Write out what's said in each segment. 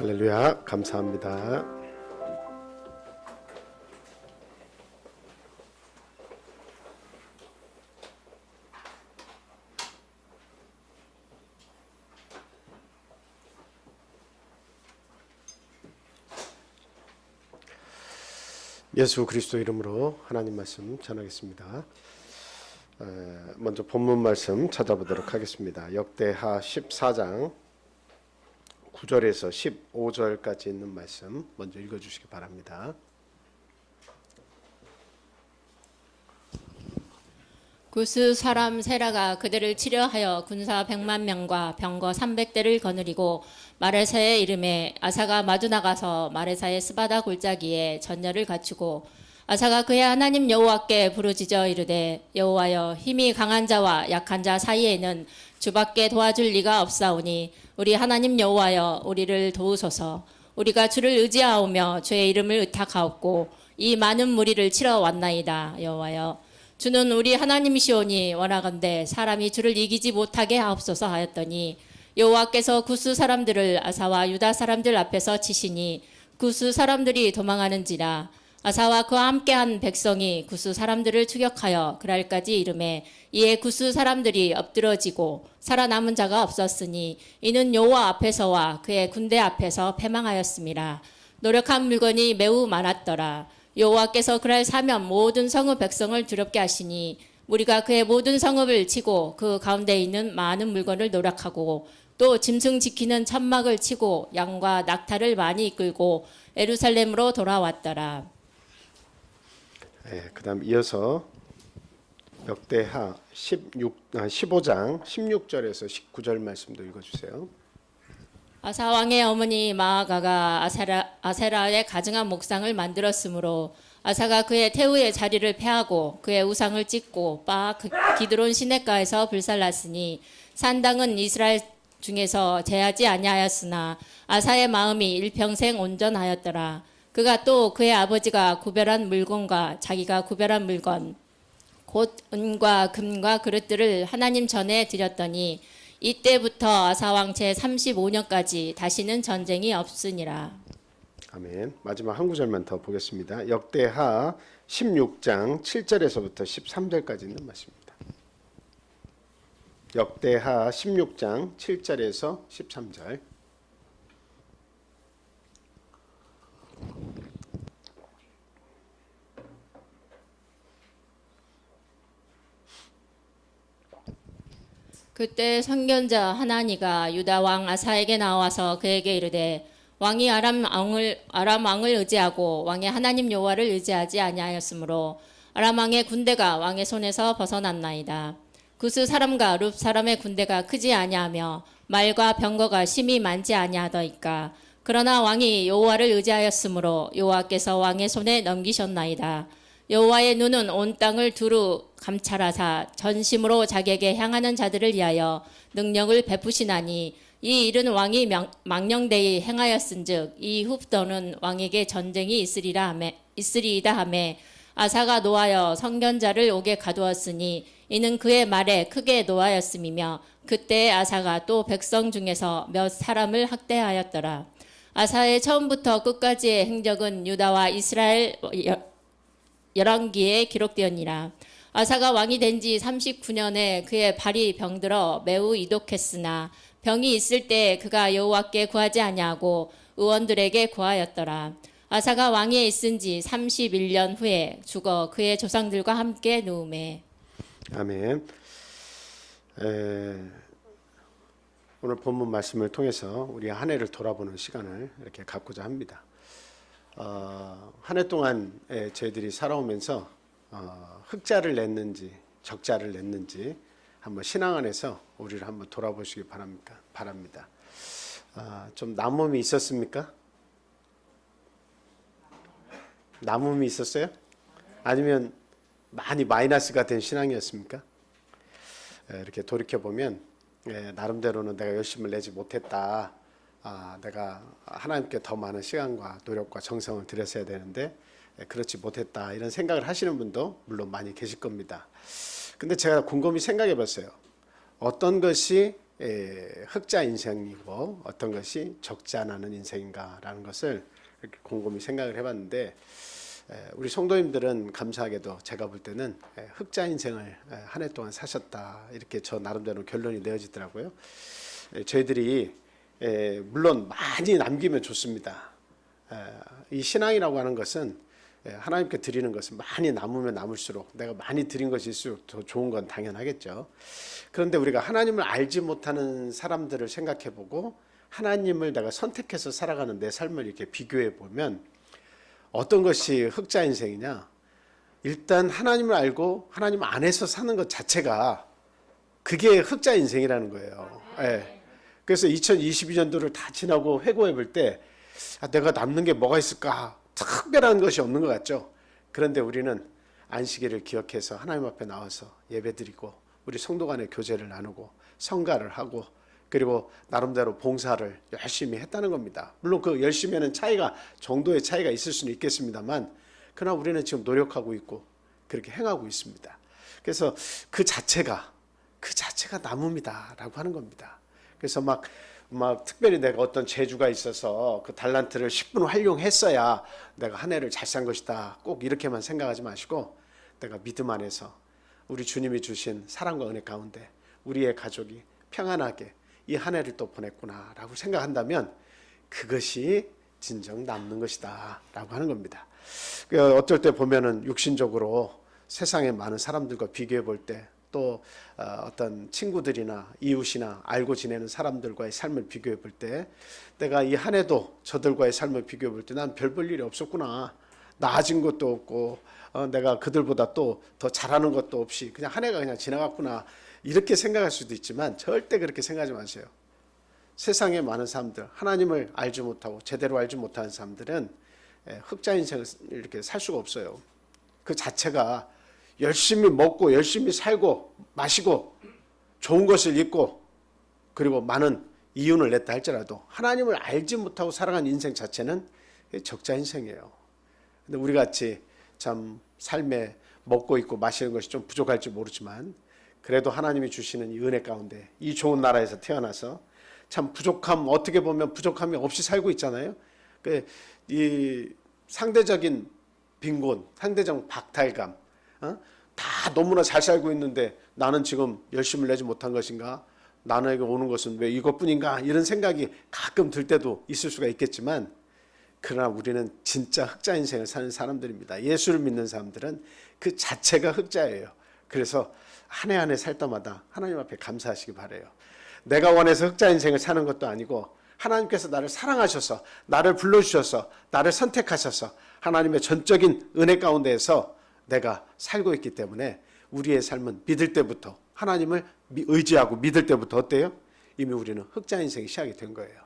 할렐루야, 감사합니다. 예수 그리스도 이름으로 하나님 말씀 전하겠습니다. 먼저 본문 말씀 찾아보도록 하겠습니다. 역대하 14장 9절에서 15절까지 있는 말씀 먼저 읽어주시기 바랍니다. 구스 사람 세라가 그들을 치려하여 군사 100만 명과 병거 300대를 거느리고 마레사의 이름에 아사가 마주 나가서 마레사의 스바다 골짜기에 전열을 갖추고 아사가 그의 하나님 여호와께 부르짖어 이르되 여호와여 힘이 강한 자와 약한 자 사이에는 주밖에 도와줄 리가 없사오니 우리 하나님 여호와여 우리를 도우소서. 우리가 주를 의지하오며 주의 이름을 의탁하옵고 이 많은 무리를 치러 왔나이다. 여호와여 주는 우리 하나님이시오니 원하건대 사람이 주를 이기지 못하게 하옵소서 하였더니 여호와께서 구스 사람들을 아사와 유다 사람들 앞에서 치시니 구스 사람들이 도망하는지라. 아사와 그와 함께한 백성이 구스 사람들을 추격하여 그랄까지 이르매 이에 구스 사람들이 엎드러지고 살아남은 자가 없었으니 이는 여호와 앞에서와 그의 군대 앞에서 패망하였음이라. 노력한 물건이 매우 많았더라. 여호와께서 그날 사면 모든 성읍 백성을 두렵게 하시니 우리가 그의 모든 성읍을 치고 그 가운데 있는 많은 물건을 노력하고 또 짐승 지키는 천막을 치고 양과 낙타를 많이 이끌고 예루살렘으로 돌아왔더라. 그 다음 이어서 역대하 15장 16절에서 19절 말씀도 읽어주세요. 아사 왕의 어머니 마아가가 아세라의 가증한 목상을 만들었으므로 아사가 그의 태우의 자리를 패하고 그의 우상을 찢고 기드론 시냇가에서 불살랐으니 산당은 이스라엘 중에서 제하지 아니하였으나 아사의 마음이 일평생 온전하였더라. 그가 또 그의 아버지가 구별한 물건과 자기가 구별한 물건 곧 은과 금과 그릇들을 하나님 전에 드렸더니 이때부터 아사왕 제35년까지 다시는 전쟁이 없으니라. 아멘. 마지막 한 구절만 더 보겠습니다. 역대하 16장 7절에서부터 13절까지 있는 말씀입니다. 역대하 16장 7절에서 13절. 그때 선견자 하나니가 유다 왕 아사에게 나와서 그에게 이르되 왕이 아람 왕을 의지하고 왕의 하나님 여호와를 의지하지 아니하였으므로 아람 왕의 군대가 왕의 손에서 벗어났나이다. 구스 사람과 룹 사람의 군대가 크지 아니하며 말과 병거가 심히 많지 아니하더이까. 그러나 왕이 여호와를 의지하였으므로 여호와께서 왕의 손에 넘기셨나이다. 여호와의 눈은 온 땅을 두루 감찰하사 전심으로 자기에게 향하는 자들을 위하여 능력을 베푸시나니 이 일은 왕이 망령되이 행하였은즉 이후부터는 왕에게 전쟁이 있으리이다 하매 아사가 노하여 선견자를 옥에 가두었으니 이는 그의 말에 크게 노하였음이며 그때 아사가 또 백성 중에서 몇 사람을 학대하였더라. 아사의 처음부터 끝까지의 행적은 유다와 이스라엘 열왕기에 기록되었니라. 아사가 왕이 된 지 39년에 그의 발이 병들어 매우 이독했으나 병이 있을 때 그가 여호와께 구하지 아니하고 의원들에게 구하였더라. 아사가 왕위에 있은 지 31년 후에 죽어 그의 조상들과 함께 누우매. 아멘. 오늘 본문 말씀을 통해서 우리 한 해를 돌아보는 시간을 이렇게 갖고자 합니다. 한 해 동안 저희들이 살아오면서 흑자를 냈는지 적자를 냈는지 한번 신앙 안에서 우리를 한번 돌아보시기 바랍니다. 좀 남음이 있었습니까? 남음이 있었어요? 아니면 많이 마이너스가 된 신앙이었습니까? 이렇게 돌이켜보면 나름대로는 내가 열심을 내지 못했다. 내가 하나님께 더 많은 시간과 노력과 정성을 들였어야 되는데 그렇지 못했다 이런 생각을 하시는 분도 물론 많이 계실 겁니다. 근데 제가 곰곰이 생각해 봤어요. 어떤 것이 흑자 인생이고 어떤 것이 적지 않은 인생인가라는 것을 이렇게 곰곰이 생각을 해봤는데, 우리 성도님들은 감사하게도 제가 볼 때는 흑자 인생을 한 해 동안 사셨다, 이렇게 저 나름대로 결론이 내어지더라고요. 저희들이 물론 많이 남기면 좋습니다. 이 신앙이라고 하는 것은 하나님께 드리는 것은 많이 남으면 남을수록 내가 많이 드린 것일수록 더 좋은 건 당연하겠죠. 그런데 우리가 하나님을 알지 못하는 사람들을 생각해보고 하나님을 내가 선택해서 살아가는 내 삶을 이렇게 비교해 보면 어떤 것이 흑자 인생이냐? 일단 하나님을 알고 하나님 안에서 사는 것 자체가 그게 흑자 인생이라는 거예요. 그래서 2022년도를 다 지나고 회고해 볼 때 내가 남는 게 뭐가 있을까? 특별한 것이 없는 것 같죠. 그런데 우리는 안식일을 기억해서 하나님 앞에 나와서 예배드리고 우리 성도 간의 교제를 나누고 성가를 하고 그리고 나름대로 봉사를 열심히 했다는 겁니다. 물론 그 열심히는 차이가 정도의 차이가 있을 수는 있겠습니다만 그러나 우리는 지금 노력하고 있고 그렇게 행하고 있습니다. 그래서 그 자체가 남음이다라고 하는 겁니다. 그래서 막 특별히 내가 어떤 재주가 있어서 그 달란트를 10분 활용했어야 내가 한 해를 잘 산 것이다, 꼭 이렇게만 생각하지 마시고 내가 믿음 안에서 우리 주님이 주신 사랑과 은혜 가운데 우리의 가족이 평안하게 이 한 해를 또 보냈구나라고 생각한다면 그것이 진정 남는 것이다 라고 하는 겁니다. 어떨 때 보면은 육신적으로 세상에 많은 사람들과 비교해 볼 때 또 어떤 친구들이나 이웃이나 알고 지내는 사람들과의 삶을 비교해 볼 때 내가 이 한 해도 저들과의 삶을 비교해 볼 때 난 별 볼 일이 없었구나, 나아진 것도 없고 내가 그들보다 또 더 잘하는 것도 없이 그냥 한 해가 그냥 지나갔구나, 이렇게 생각할 수도 있지만 절대 그렇게 생각하지 마세요. 세상에 많은 사람들, 하나님을 알지 못하고 제대로 알지 못하는 사람들은 흑자 인생을 이렇게 살 수가 없어요. 그 자체가 열심히 먹고 열심히 살고 마시고 좋은 것을 입고 그리고 많은 이윤을 냈다 할지라도 하나님을 알지 못하고 살아간 인생 자체는 적자 인생이에요. 근데 우리 같이 참 삶에 먹고 있고 마시는 것이 좀 부족할지 모르지만 그래도 하나님이 주시는 이 은혜 가운데 이 좋은 나라에서 태어나서 참 부족함, 어떻게 보면 부족함이 없이 살고 있잖아요. 이 상대적인 빈곤, 상대적 박탈감, 다 너무나 잘 살고 있는데 나는 지금 열심을 내지 못한 것인가? 나에게 오는 것은 왜 이것뿐인가? 이런 생각이 가끔 들 때도 있을 수가 있겠지만 그러나 우리는 진짜 흑자 인생을 사는 사람들입니다. 예수를 믿는 사람들은 그 자체가 흑자예요. 그래서 한 해 한 해 살 때마다 하나님 앞에 감사하시기 바라요. 내가 원해서 흑자 인생을 사는 것도 아니고 하나님께서 나를 사랑하셔서 나를 불러주셔서 나를 선택하셔서 하나님의 전적인 은혜 가운데에서 내가 살고 있기 때문에 우리의 삶은 믿을 때부터 하나님을 의지하고 믿을 때부터 어때요? 이미 우리는 흑자 인생이 시작이 된 거예요.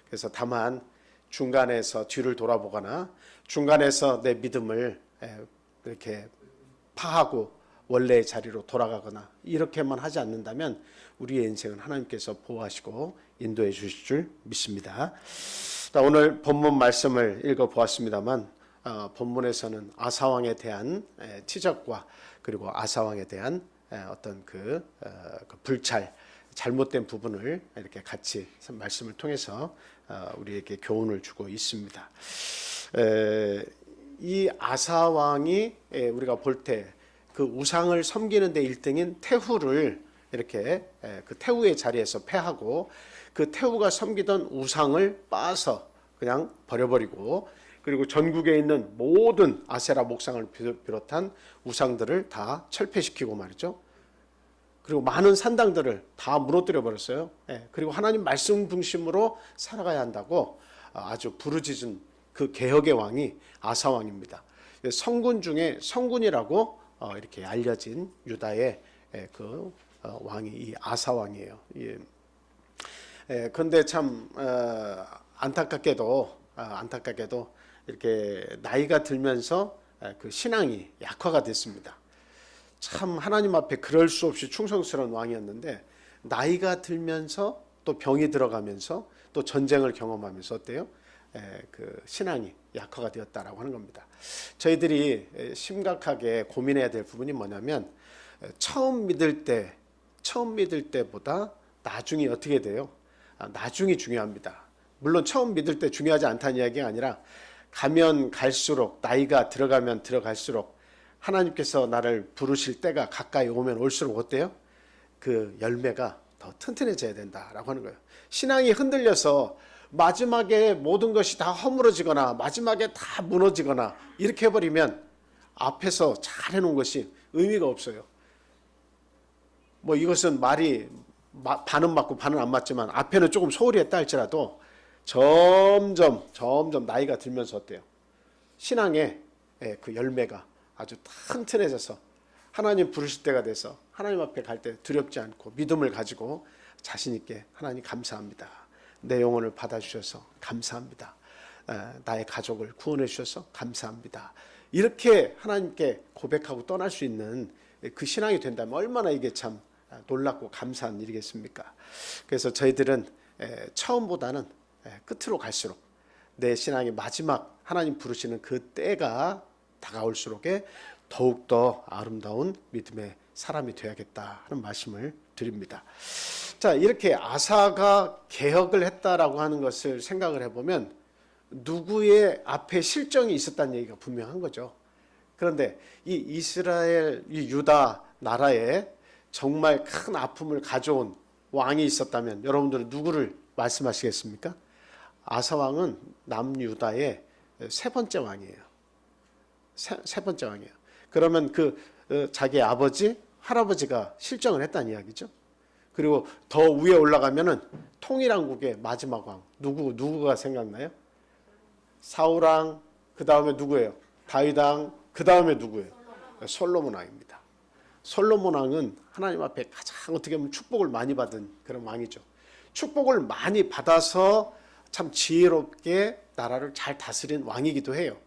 그래서 다만 중간에서 뒤를 돌아보거나 중간에서 내 믿음을 이렇게 파하고 원래의 자리로 돌아가거나 이렇게만 하지 않는다면 우리의 인생은 하나님께서 보호하시고 인도해 주실 줄 믿습니다. 오늘 본문 말씀을 읽어보았습니다만 본문에서는 아사왕에 대한 지적과 그리고 아사왕에 대한 어떤 그 불찰, 잘못된 부분을 이렇게 같이 말씀을 통해서 우리에게 교훈을 주고 있습니다. 이 아사왕이 우리가 볼 때 그 우상을 섬기는 데 1등인 태후를 이렇게 그 태후의 자리에서 패하고 그 태후가 섬기던 우상을 빠서 그냥 버려버리고 그리고 전국에 있는 모든 아세라 목상을 비롯한 우상들을 다 철폐시키고 말이죠. 그리고 많은 산당들을 다 무너뜨려 버렸어요. 그리고 하나님 말씀 중심으로 살아가야 한다고 아주 부르짖은 그 개혁의 왕이 아사왕입니다. 성군 중에 성군이라고 이렇게 알려진 유다의 그 왕이 이 아사왕이에요. 그런데 참 안타깝게도 이렇게 나이가 들면서 그 신앙이 약화가 됐습니다. 참 하나님 앞에 그럴 수 없이 충성스러운 왕이었는데 나이가 들면서 또 병이 들어가면서 또 전쟁을 경험하면서 어때요? 그 신앙이 약화가 되었다라고 하는 겁니다. 저희들이 심각하게 고민해야 될 부분이 뭐냐면 처음 믿을 때보다 나중이 어떻게 돼요? 나중이 중요합니다. 물론 처음 믿을 때 중요하지 않다는 이야기가 아니라 가면 갈수록, 나이가 들어가면 들어갈수록 하나님께서 나를 부르실 때가 가까이 오면 올수록 어때요? 그 열매가 더 튼튼해져야 된다라고 하는 거예요. 신앙이 흔들려서 마지막에 모든 것이 다 허물어지거나 마지막에 다 무너지거나 이렇게 해버리면 앞에서 잘 해놓은 것이 의미가 없어요. 뭐 이것은 말이 반은 맞고 반은 안 맞지만 앞에는 조금 소홀히 했다 할지라도 점점 나이가 들면서 어때요? 신앙의 그 열매가 아주 튼튼해져서 하나님 부르실 때가 돼서 하나님 앞에 갈 때 두렵지 않고 믿음을 가지고 자신 있게 하나님 감사합니다. 내 영혼을 받아주셔서 감사합니다. 나의 가족을 구원해 주셔서 감사합니다. 이렇게 하나님께 고백하고 떠날 수 있는 그 신앙이 된다면 얼마나 이게 참 놀랍고 감사한 일이겠습니까? 그래서 저희들은 처음보다는 끝으로 갈수록 내 신앙의 마지막 하나님 부르시는 그 때가 다가올수록에 더욱더 아름다운 믿음의 사람이 되어야겠다 하는 말씀을 드립니다. 자, 이렇게 아사가 개혁을 했다라고 하는 것을 생각을 해보면 누구의 앞에 실정이 있었다는 얘기가 분명한 거죠. 그런데 이 이스라엘, 이 유다 나라에 정말 큰 아픔을 가져온 왕이 있었다면 여러분들은 누구를 말씀하시겠습니까? 아사 왕은 남유다의 세 번째 왕이에요. 세 번째 왕이에요. 그러면 자기 아버지, 할아버지가 실정을 했다는 이야기죠. 그리고 더 위에 올라가면은 통일왕국의 마지막 왕 누구가 생각나요? 사울 왕, 그 다음에 누구예요? 다윗 왕, 그 다음에 누구예요? 솔로몬 왕입니다. 솔로몬 왕은 하나님 앞에 가장 어떻게 보면 축복을 많이 받은 그런 왕이죠. 축복을 많이 받아서 참 지혜롭게 나라를 잘 다스린 왕이기도 해요.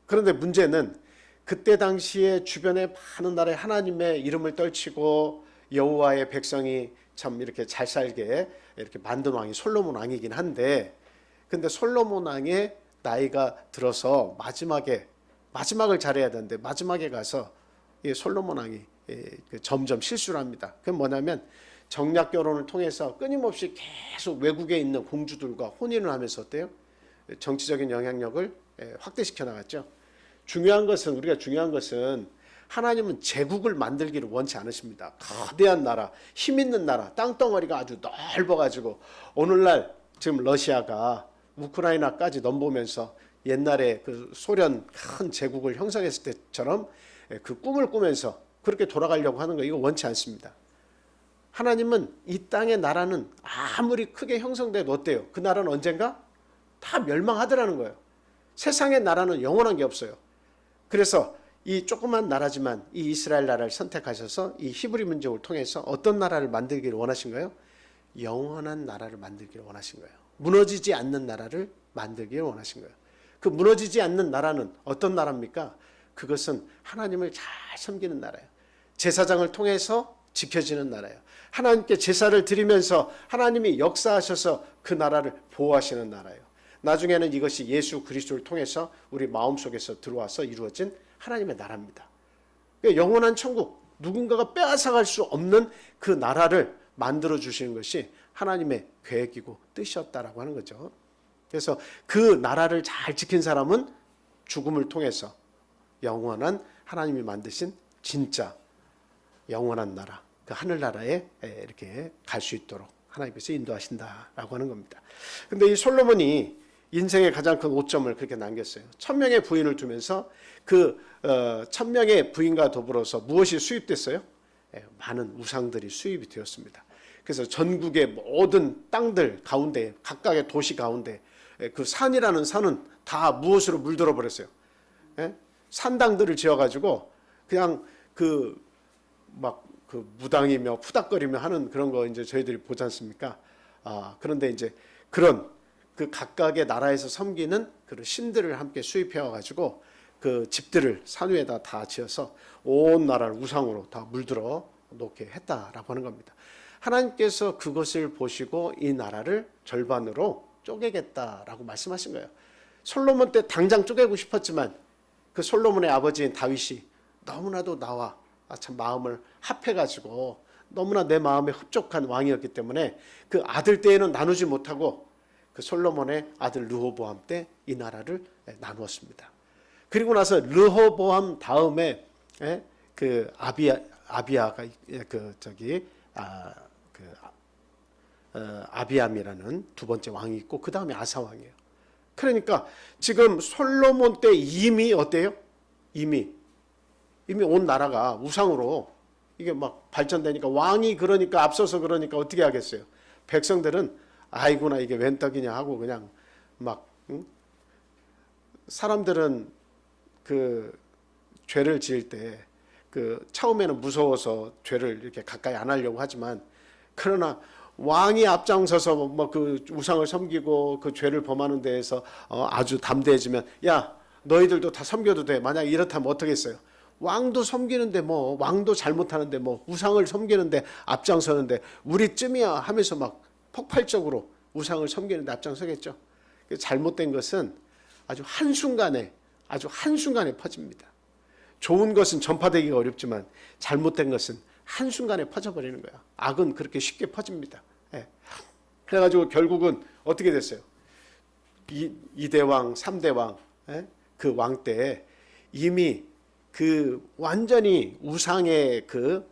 그런데 문제는 그때 당시에 주변에 많은 나라의 하나님의 이름을 떨치고 여호와의 백성이 참 이렇게 잘 살게 이렇게 만든 왕이 솔로몬 왕이긴 한데, 근데 솔로몬 왕의 나이가 들어서 마지막을 잘해야 되는데 마지막에 가서 이 솔로몬 왕이 점점 실수를 합니다. 그건 뭐냐면 정략 결혼을 통해서 끊임없이 계속 외국에 있는 공주들과 혼인을 하면서 어때요? 정치적인 영향력을 확대시켜 나갔죠. 우리가 중요한 것은 하나님은 제국을 만들기를 원치 않으십니다. 거대한 나라, 힘 있는 나라, 땅덩어리가 아주 넓어가지고 오늘날 지금 러시아가 우크라이나까지 넘보면서 옛날에 그 소련 큰 제국을 형성했을 때처럼 그 꿈을 꾸면서 그렇게 돌아가려고 하는 거 이거 원치 않습니다. 하나님은 이 땅의 나라는 아무리 크게 형성돼도 어때요? 그 나라는 언젠가 다 멸망하더라는 거예요. 세상의 나라는 영원한 게 없어요. 그래서 이 조그만 나라지만 이 이스라엘 나라를 선택하셔서 이 히브리 민족을 통해서 어떤 나라를 만들기를 원하신 거예요? 영원한 나라를 만들기를 원하신 거예요. 무너지지 않는 나라를 만들기를 원하신 거예요. 그 무너지지 않는 나라는 어떤 나라입니까? 그것은 하나님을 잘 섬기는 나라예요. 제사장을 통해서 지켜지는 나라예요. 하나님께 제사를 드리면서 하나님이 역사하셔서 그 나라를 보호하시는 나라예요. 나중에는 이것이 예수 그리스도를 통해서 우리 마음속에서 들어와서 이루어진 하나님의 나라입니다. 그러니까 영원한 천국, 누군가가 빼앗아갈 수 없는 그 나라를 만들어 주시는 것이 하나님의 계획이고 뜻이었다라고 하는 거죠. 그래서 그 나라를 잘 지킨 사람은 죽음을 통해서 영원한 하나님이 만드신 진짜 영원한 나라, 그 하늘나라에 이렇게 갈 수 있도록 하나님께서 인도하신다라고 하는 겁니다. 근데 이 솔로몬이 인생의 가장 큰 오점을 그렇게 남겼어요. 1000명의 부인을 두면서 그 1000명의 부인과 더불어서 무엇이 수입됐어요? 많은 우상들이 수입이 되었습니다. 그래서 전국의 모든 땅들 가운데, 각각의 도시 가운데 그 산이라는 산은 다 무엇으로 물들어 버렸어요? 산당들을 지어가지고 그냥 그 무당이며 푸닥거리며 하는 그런 거 이제 저희들이 보지 않습니까? 그런데 이제 그런 그 각각의 나라에서 섬기는 그런 신들을 함께 수입해 와가지고 그 집들을 산 위에다 다 지어서 온 나라를 우상으로 다 물들어 놓게 했다라고 하는 겁니다. 하나님께서 그것을 보시고 이 나라를 절반으로 쪼개겠다라고 말씀하신 거예요. 솔로몬 때 당장 쪼개고 싶었지만 그 솔로몬의 아버지인 다윗이 너무나도 나와 참 마음을 합해가지고 너무나 내 마음에 흡족한 왕이었기 때문에 그 아들 때에는 나누지 못하고 그 솔로몬의 아들 르호보암 때 이 나라를 나누었습니다. 그리고 나서 르호보암 다음에 그 아비야가 아비암이라는 두 번째 왕이 있고 그 다음에 아사 왕이에요. 그러니까 지금 솔로몬 때 이미 어때요? 이미 온 나라가 우상으로 이게 막 발전되니까 왕이 그러니까 앞서서 그러니까 어떻게 하겠어요? 백성들은 아이고나 이게 웬 떡이냐 하고 그냥 막 사람들은 그 죄를 지을 때 그 처음에는 무서워서 죄를 이렇게 가까이 안 하려고 하지만 그러나 왕이 앞장서서 뭐 그 우상을 섬기고 그 죄를 범하는 데에서 아주 담대해지면 야 너희들도 다 섬겨도 돼. 만약 이렇다면 어떻겠어요? 왕도 섬기는데 뭐 왕도 잘못하는데 뭐 우상을 섬기는데 앞장서는데 우리쯤이야 하면서 막 폭발적으로 우상을 섬기는데 앞장서겠죠. 잘못된 것은 아주 한순간에 퍼집니다. 좋은 것은 전파되기가 어렵지만 잘못된 것은 한순간에 퍼져버리는 거야. 악은 그렇게 쉽게 퍼집니다. 그래가지고 결국은 어떻게 됐어요? 2대 왕, 3대 왕, 그 왕 때에 이미 그 완전히 우상의 그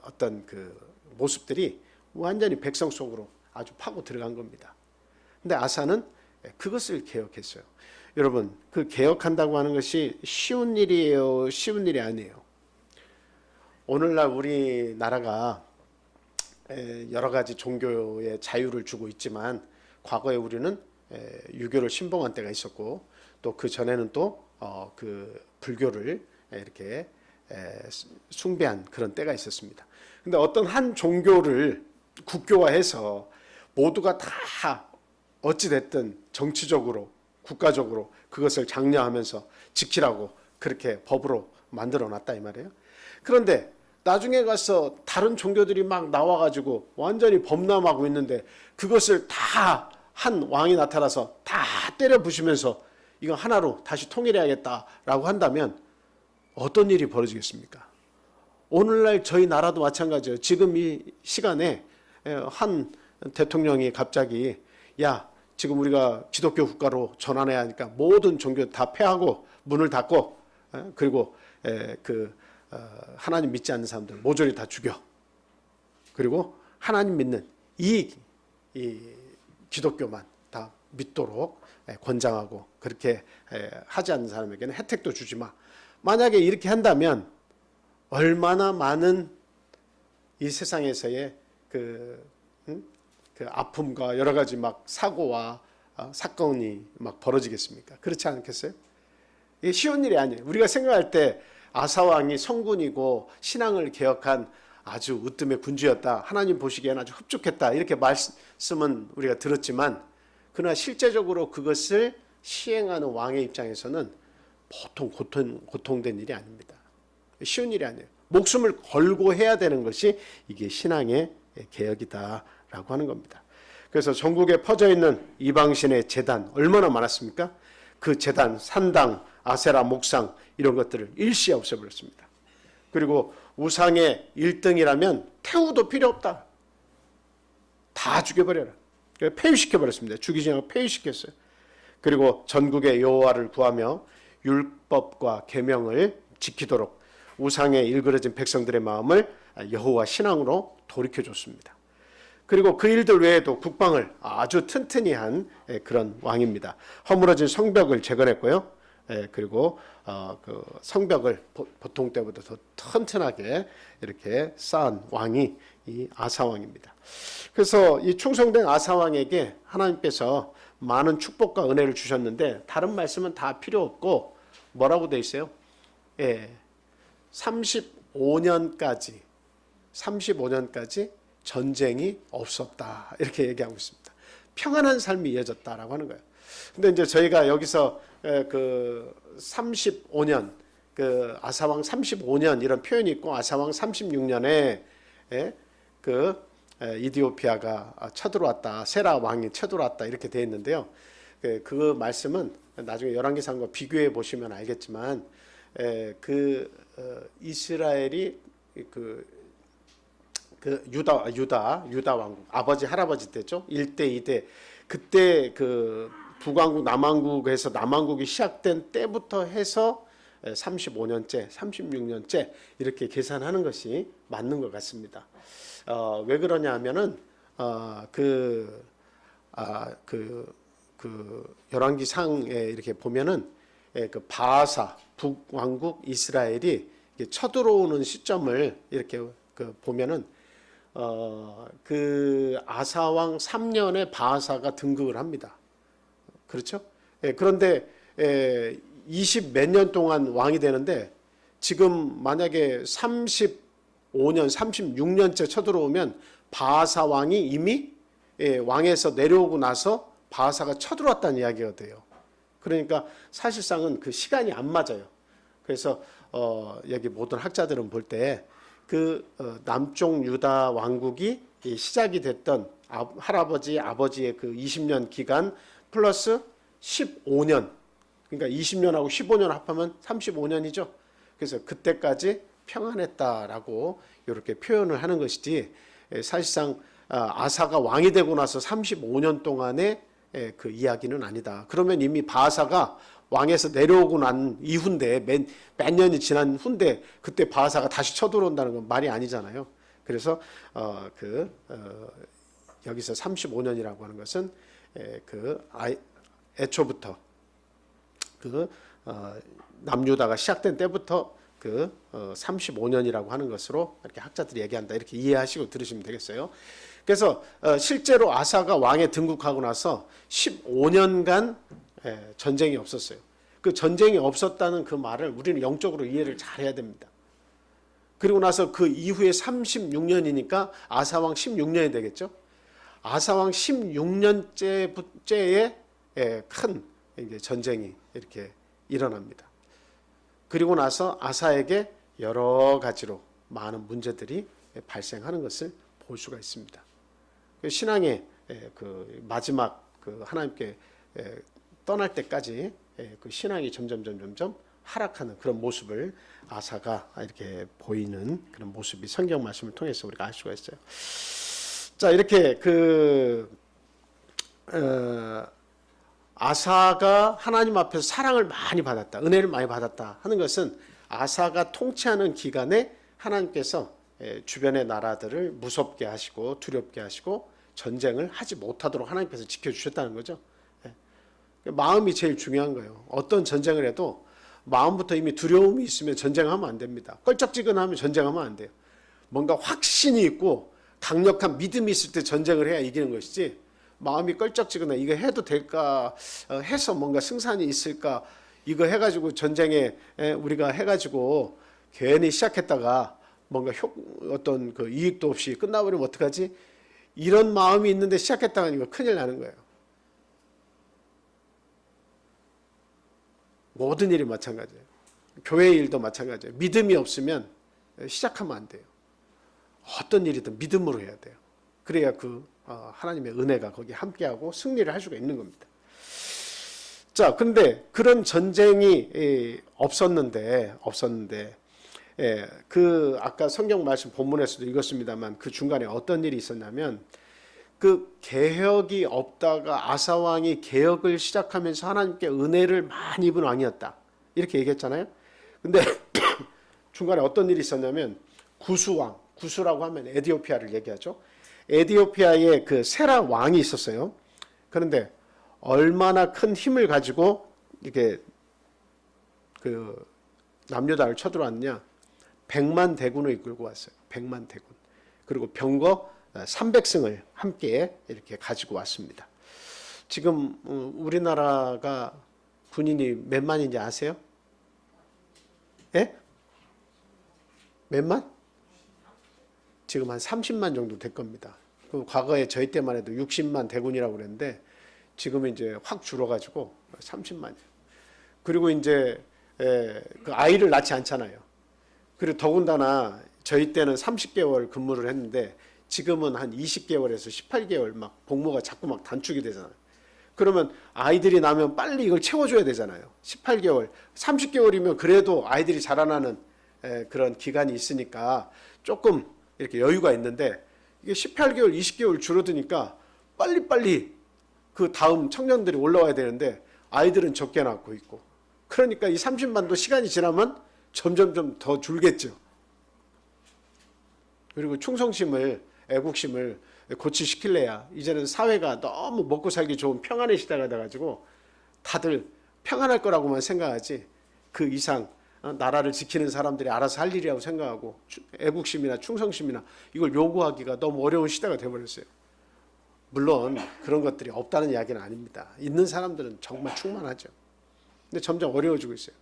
어떤 그 모습들이 완전히 백성 속으로 아주 파고 들어간 겁니다. 근데 아사는 그것을 개혁했어요. 여러분, 그 개혁한다고 하는 것이 쉬운 일이에요? 쉬운 일이 아니에요. 오늘날 우리나라가 여러 가지 종교의 자유를 주고 있지만 과거에 우리는 유교를 신봉한 때가 있었고 또 그 전에는 또 그 불교를 이렇게 숭배한 그런 때가 있었습니다. 근데 어떤 한 종교를 국교화해서 모두가 다 어찌됐든 정치적으로 국가적으로 그것을 장려하면서 지키라고 그렇게 법으로 만들어 놨다 이 말이에요. 그런데 나중에 가서 다른 종교들이 막 나와가지고 완전히 범람하고 있는데 그것을 다 한 왕이 나타나서 다 때려 부시면서 이거 하나로 다시 통일해야겠다라고 한다면 어떤 일이 벌어지겠습니까? 오늘날 저희 나라도 마찬가지예요. 지금 이 시간에 한 대통령이 갑자기 야 지금 우리가 기독교 국가로 전환해야 하니까 모든 종교 다 폐하고 문을 닫고 그리고 하나님 믿지 않는 사람들 모조리 다 죽여. 그리고 하나님 믿는 이 기독교만 다 믿도록 권장하고 그렇게 하지 않는 사람에게는 혜택도 주지 마. 만약에 이렇게 한다면 얼마나 많은 이 세상에서의 그 아픔과 여러 가지 막 사고와 사건이 막 벌어지겠습니까? 그렇지 않겠어요? 이게 쉬운 일이 아니에요. 우리가 생각할 때 아사 왕이 성군이고 신앙을 개혁한 아주 으뜸의 군주였다. 하나님 보시기에는 아주 흡족했다. 이렇게 말씀은 우리가 들었지만 그러나 실제적으로 그것을 시행하는 왕의 입장에서는 보통 고통된 일이 아닙니다. 쉬운 일이 아니에요. 목숨을 걸고 해야 되는 것이 이게 신앙의 개혁이다라고 하는 겁니다. 그래서 전국에 퍼져 있는 이방신의 제단 얼마나 많았습니까? 그 제단, 산당, 아세라, 목상 이런 것들을 일시에 없애버렸습니다. 그리고 우상의 1등이라면 태우도 필요 없다. 다 죽여버려라. 폐위시켜버렸습니다. 죽이지 않고 폐위시켰어요. 그리고 전국의 여호와를 구하며 율법과 계명을 지키도록 우상에 일그러진 백성들의 마음을 여호와 신앙으로 돌이켜줬습니다. 그리고 그 일들 외에도 국방을 아주 튼튼히 한 그런 왕입니다. 허물어진 성벽을 재건했고요. 그리고 그 성벽을 보통 때보다 더 튼튼하게 이렇게 쌓은 왕이 이 아사 왕입니다. 그래서 이 충성된 아사 왕에게 하나님께서 많은 축복과 은혜를 주셨는데 다른 말씀은 다 필요 없고 뭐라고 돼 있어요? 35년까지 전쟁이 없었다 이렇게 얘기하고 있습니다. 평안한 삶이 이어졌다라고 하는 거예요. 근데 이제 저희가 여기서 그 35년 그 아사왕 35년 이런 표현이 있고 아사왕 36년에 그 이디오피아가 쳐들어왔다, 세라 왕이 쳐들어왔다 이렇게 되어 있는데요. 그 말씀은 나중에 열왕기상과 비교해 보시면 알겠지만 이스라엘이 그 그 유다 왕국 아버지 할아버지 때죠. 1대 2대 그때 그 북왕국 남왕국에서 남왕국이 시작된 때부터 해서 35년째, 36년째 이렇게 계산하는 것이 맞는 것 같습니다. 왜 그러냐 하면은 열왕기상에 이렇게 보면은 그 바하사 북왕국 이스라엘이 쳐들어오는 시점을 이렇게 그 보면은 그 아사왕 3년에 바하사가 등극을 합니다. 그렇죠? 그런데 20 몇 년 동안 왕이 되는데 지금 만약에 35년, 36년째 쳐들어오면 바하사 왕이 이미 왕에서 내려오고 나서 바하사가 쳐들어왔다는 이야기가 돼요. 그러니까 사실상은 그 시간이 안 맞아요. 그래서 여기 모든 학자들은 볼 때 그 남쪽 유다 왕국이 시작이 됐던 할아버지 아버지의 그 20년 기간 플러스 15년, 그러니까 20년하고 15년 합하면 35년이죠. 그래서 그때까지 평안했다라고 이렇게 표현을 하는 것이지, 사실상 아사가 왕이 되고 나서 35년 동안의 그 이야기는 아니다. 그러면 이미 바하사가 왕에서 내려오고 난 이후인데 몇 년이 지난 후인데 그때 바하사가 다시 쳐들어온다는 건 말이 아니잖아요. 그래서 여기서 35년이라고 하는 것은 애초부터 남유다가 시작된 때부터 35년이라고 하는 것으로 이렇게 학자들이 얘기한다. 이렇게 이해하시고 들으시면 되겠어요. 그래서 실제로 아사가 왕에 등극하고 나서 15년간 전쟁이 없었어요. 그 전쟁이 없었다는 그 말을 우리는 영적으로 이해를 잘 해야 됩니다. 그리고 나서 그 이후에 36년이니까 아사왕 16년이 되겠죠. 아사왕 16년째에 큰 전쟁이 이렇게 일어납니다. 그리고 나서 아사에게 여러 가지로 많은 문제들이 발생하는 것을 볼 수가 있습니다. 신앙의 그 마지막 그 하나님께 떠날 때까지 그 신앙이 점점 하락하는 그런 모습을 아사가 이렇게 보이는 그런 모습이 성경 말씀을 통해서 우리가 알 수가 있어요. 자, 이렇게 아사가 하나님 앞에서 사랑을 많이 받았다, 은혜를 많이 받았다 하는 것은 아사가 통치하는 기간에 하나님께서 주변의 나라들을 무섭게 하시고 두렵게 하시고 전쟁을 하지 못하도록 하나님께서 지켜주셨다는 거죠. 마음이 제일 중요한 거예요. 어떤 전쟁을 해도 마음부터 이미 두려움이 있으면 전쟁하면 안 됩니다. 껄쩍지근하면 전쟁하면 안 돼요. 뭔가 확신이 있고 강력한 믿음이 있을 때 전쟁을 해야 이기는 것이지, 마음이 껄쩍지근해 이거 해도 될까, 해서 뭔가 승산이 있을까, 이거 해가지고 전쟁에 우리가 해가지고 괜히 시작했다가 뭔가 어떤 그 이익도 없이 끝나버리면 어떡하지? 이런 마음이 있는데 시작했다가 이거 큰일 나는 거예요. 모든 일이 마찬가지예요. 교회 일도 마찬가지예요. 믿음이 없으면 시작하면 안 돼요. 어떤 일이든 믿음으로 해야 돼요. 그래야 하나님의 은혜가 거기 함께하고 승리를 할 수가 있는 겁니다. 자, 근데 그런 전쟁이 없었는데 아까 성경 말씀 본문에서도 읽었습니다만 그 중간에 어떤 일이 있었냐면, 그 개혁이 없다가 아사 왕이 개혁을 시작하면서 하나님께 은혜를 많이 입은 왕이었다, 이렇게 얘기했잖아요. 근데 중간에 어떤 일이 있었냐면, 구수라고 하면 에디오피아를 얘기하죠. 에디오피아에 그 세라 왕이 있었어요. 그런데 얼마나 큰 힘을 가지고 이렇게 그 남유다를 쳐들어왔냐? 100만 대군을 이끌고 왔어요. 100만 대군. 그리고 병거 300승을 함께 이렇게 가지고 왔습니다. 지금 우리나라가 군인이 몇 만인지 아세요? 예? 몇 만? 지금 한 30만 정도 될 겁니다. 과거에 저희 때만 해도 60만 대군이라고 그랬는데 지금은 이제 확 줄어가지고 30만이에요. 그리고 이제 그 아이를 낳지 않잖아요. 그리고 더군다나 저희 때는 30개월 근무를 했는데 지금은 한 20개월에서 18개월 막 복무가 자꾸 막 단축이 되잖아요. 그러면 아이들이 나면 빨리 이걸 채워줘야 되잖아요. 18개월, 30개월이면 그래도 아이들이 자라나는 그런 기간이 있으니까 조금 이렇게 여유가 있는데 이게 18개월, 20개월 줄어드니까 빨리빨리 그 다음 청년들이 올라와야 되는데 아이들은 적게 낳고 있고, 그러니까 이 30만도 시간이 지나면 점점점 더 줄겠죠. 그리고 충성심을, 애국심을 고취시킬래야 이제는 사회가 너무 먹고 살기 좋은 평안의 시대가 돼가지고 다들 평안할 거라고만 생각하지 그 이상 나라를 지키는 사람들이 알아서 할 일이라고 생각하고 애국심이나 충성심이나 이걸 요구하기가 너무 어려운 시대가 돼버렸어요. 물론 그런 것들이 없다는 이야기는 아닙니다. 있는 사람들은 정말 충만하죠. 근데 점점 어려워지고 있어요.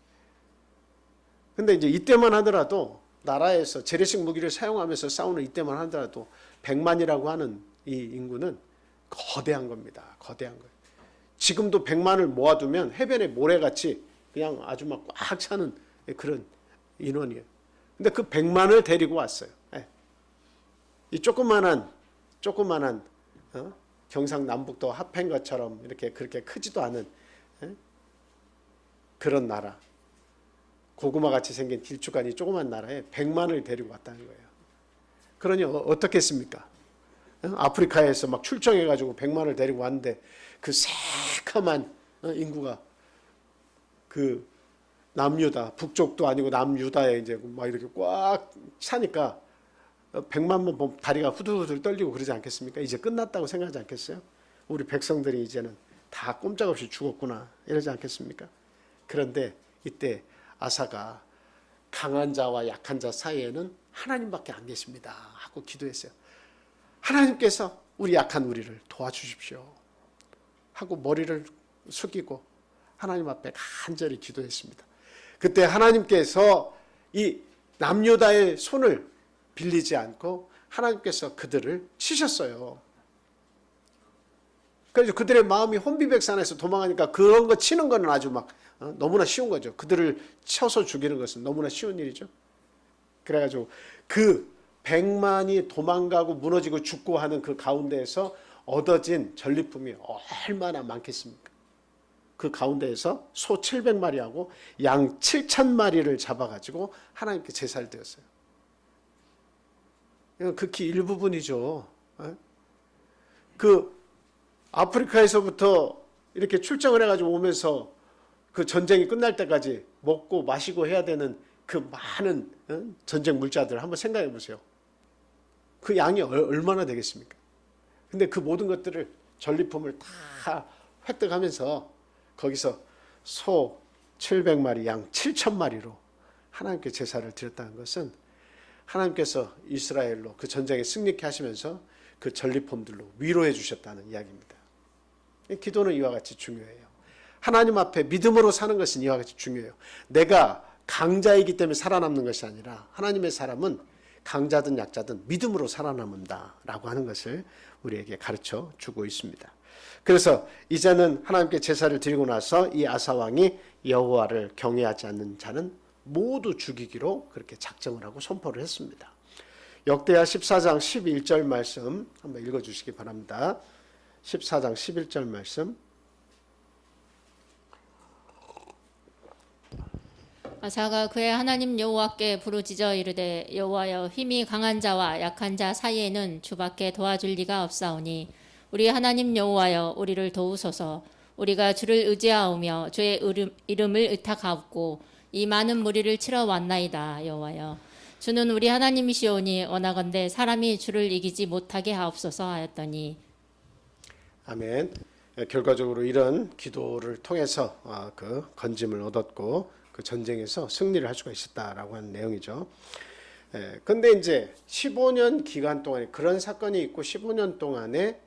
근데 이제 이때만 하더라도 나라에서 재래식 무기를 사용하면서 싸우는 이때만 하더라도 100만이라고 하는 이 인구는 거대한 겁니다. 거대한 거예요. 지금도 100만을 모아두면 해변에 모래같이 그냥 아주 막 꽉 차는 그런 인원이에요. 근데 그 100만을 데리고 왔어요. 이 조그만한 경상남북도 합한 것처럼 이렇게 그렇게 크지도 않은 그런 나라, 고구마같이 생긴 길쭉한 이 조그만 나라에 100만을 데리고 왔다는 거예요. 그러니 어떻겠습니까? 아프리카에서 막 출정해가지고 100만을 데리고 왔는데 그 새카만 인구가 그 남유다, 북쪽도 아니고 남유다에 이제 막 이렇게 꽉 차니까 100만만 보면 다리가 후들후들 떨리고 그러지 않겠습니까? 이제 끝났다고 생각하지 않겠어요? 우리 백성들이 이제는 다 꼼짝없이 죽었구나 이러지 않겠습니까? 그런데 이때 아사가 강한 자와 약한 자 사이에는 하나님밖에 안 계십니다 하고 기도했어요. 하나님께서 우리 약한 우리를 도와주십시오 하고 머리를 숙이고 하나님 앞에 간절히 기도했습니다. 그때 하나님께서 이 남유다의 손을 빌리지 않고 하나님께서 그들을 치셨어요. 그래서 그들의 마음이 혼비백산해서 도망가니까 그런 거 치는 거는 아주 막 너무나 쉬운 거죠. 그들을 쳐서 죽이는 것은 너무나 쉬운 일이죠. 그래가지고 그 100만이 도망가고 무너지고 죽고 하는 그 가운데에서 얻어진 전리품이 얼마나 많겠습니까? 그 가운데에서 소 700마리하고 양 7,000마리를 잡아가지고 하나님께 제사를 드렸어요. 이건 극히 일부분이죠. 그 아프리카에서부터 이렇게 출정을 해가지고 오면서 그 전쟁이 끝날 때까지 먹고 마시고 해야 되는 그 많은 전쟁 물자들 한번 생각해 보세요. 그 양이 얼마나 되겠습니까? 근데 그 모든 것들을 전리품을 다 획득하면서 거기서 소 700마리, 양 7,000마리로 하나님께 제사를 드렸다는 것은 하나님께서 이스라엘로 그 전쟁에 승리케 하시면서 그 전리품들로 위로해 주셨다는 이야기입니다. 기도는 이와 같이 중요해요. 하나님 앞에 믿음으로 사는 것은 이와 같이 중요해요. 내가 강자이기 때문에 살아남는 것이 아니라 하나님의 사람은 강자든 약자든 믿음으로 살아남는다라고 하는 것을 우리에게 가르쳐 주고 있습니다. 그래서 이제는 하나님께 제사를 드리고 나서 이 아사 왕이 여호와를 경외하지 않는 자는 모두 죽이기로 그렇게 작정을 하고 선포를 했습니다. 역대하 14장 11절 말씀 한번 읽어주시기 바랍니다. 14장 11절 말씀. 아사가 그의 하나님 여호와께 부르짖어 이르되 여호와여 힘이 강한 자와 약한 자 사이에는 주밖에 도와줄 리가 없사오니 우리 하나님 여호와여 우리를 도우소서. 우리가 주를 의지하오며 주의 이름을 의탁하옵고 이 많은 무리를 치러 왔나이다. 여호와여 주는 우리 하나님이시오니 원하건대 사람이 주를 이기지 못하게 하옵소서 하였더니 아멘. 결과적으로 이런 기도를 통해서 그 건짐을 얻었고 그 전쟁에서 승리를 할 수가 있었다라고 하는 내용이죠. 근데 이제 15년 기간 동안에 그런 사건이 있고 15년 동안에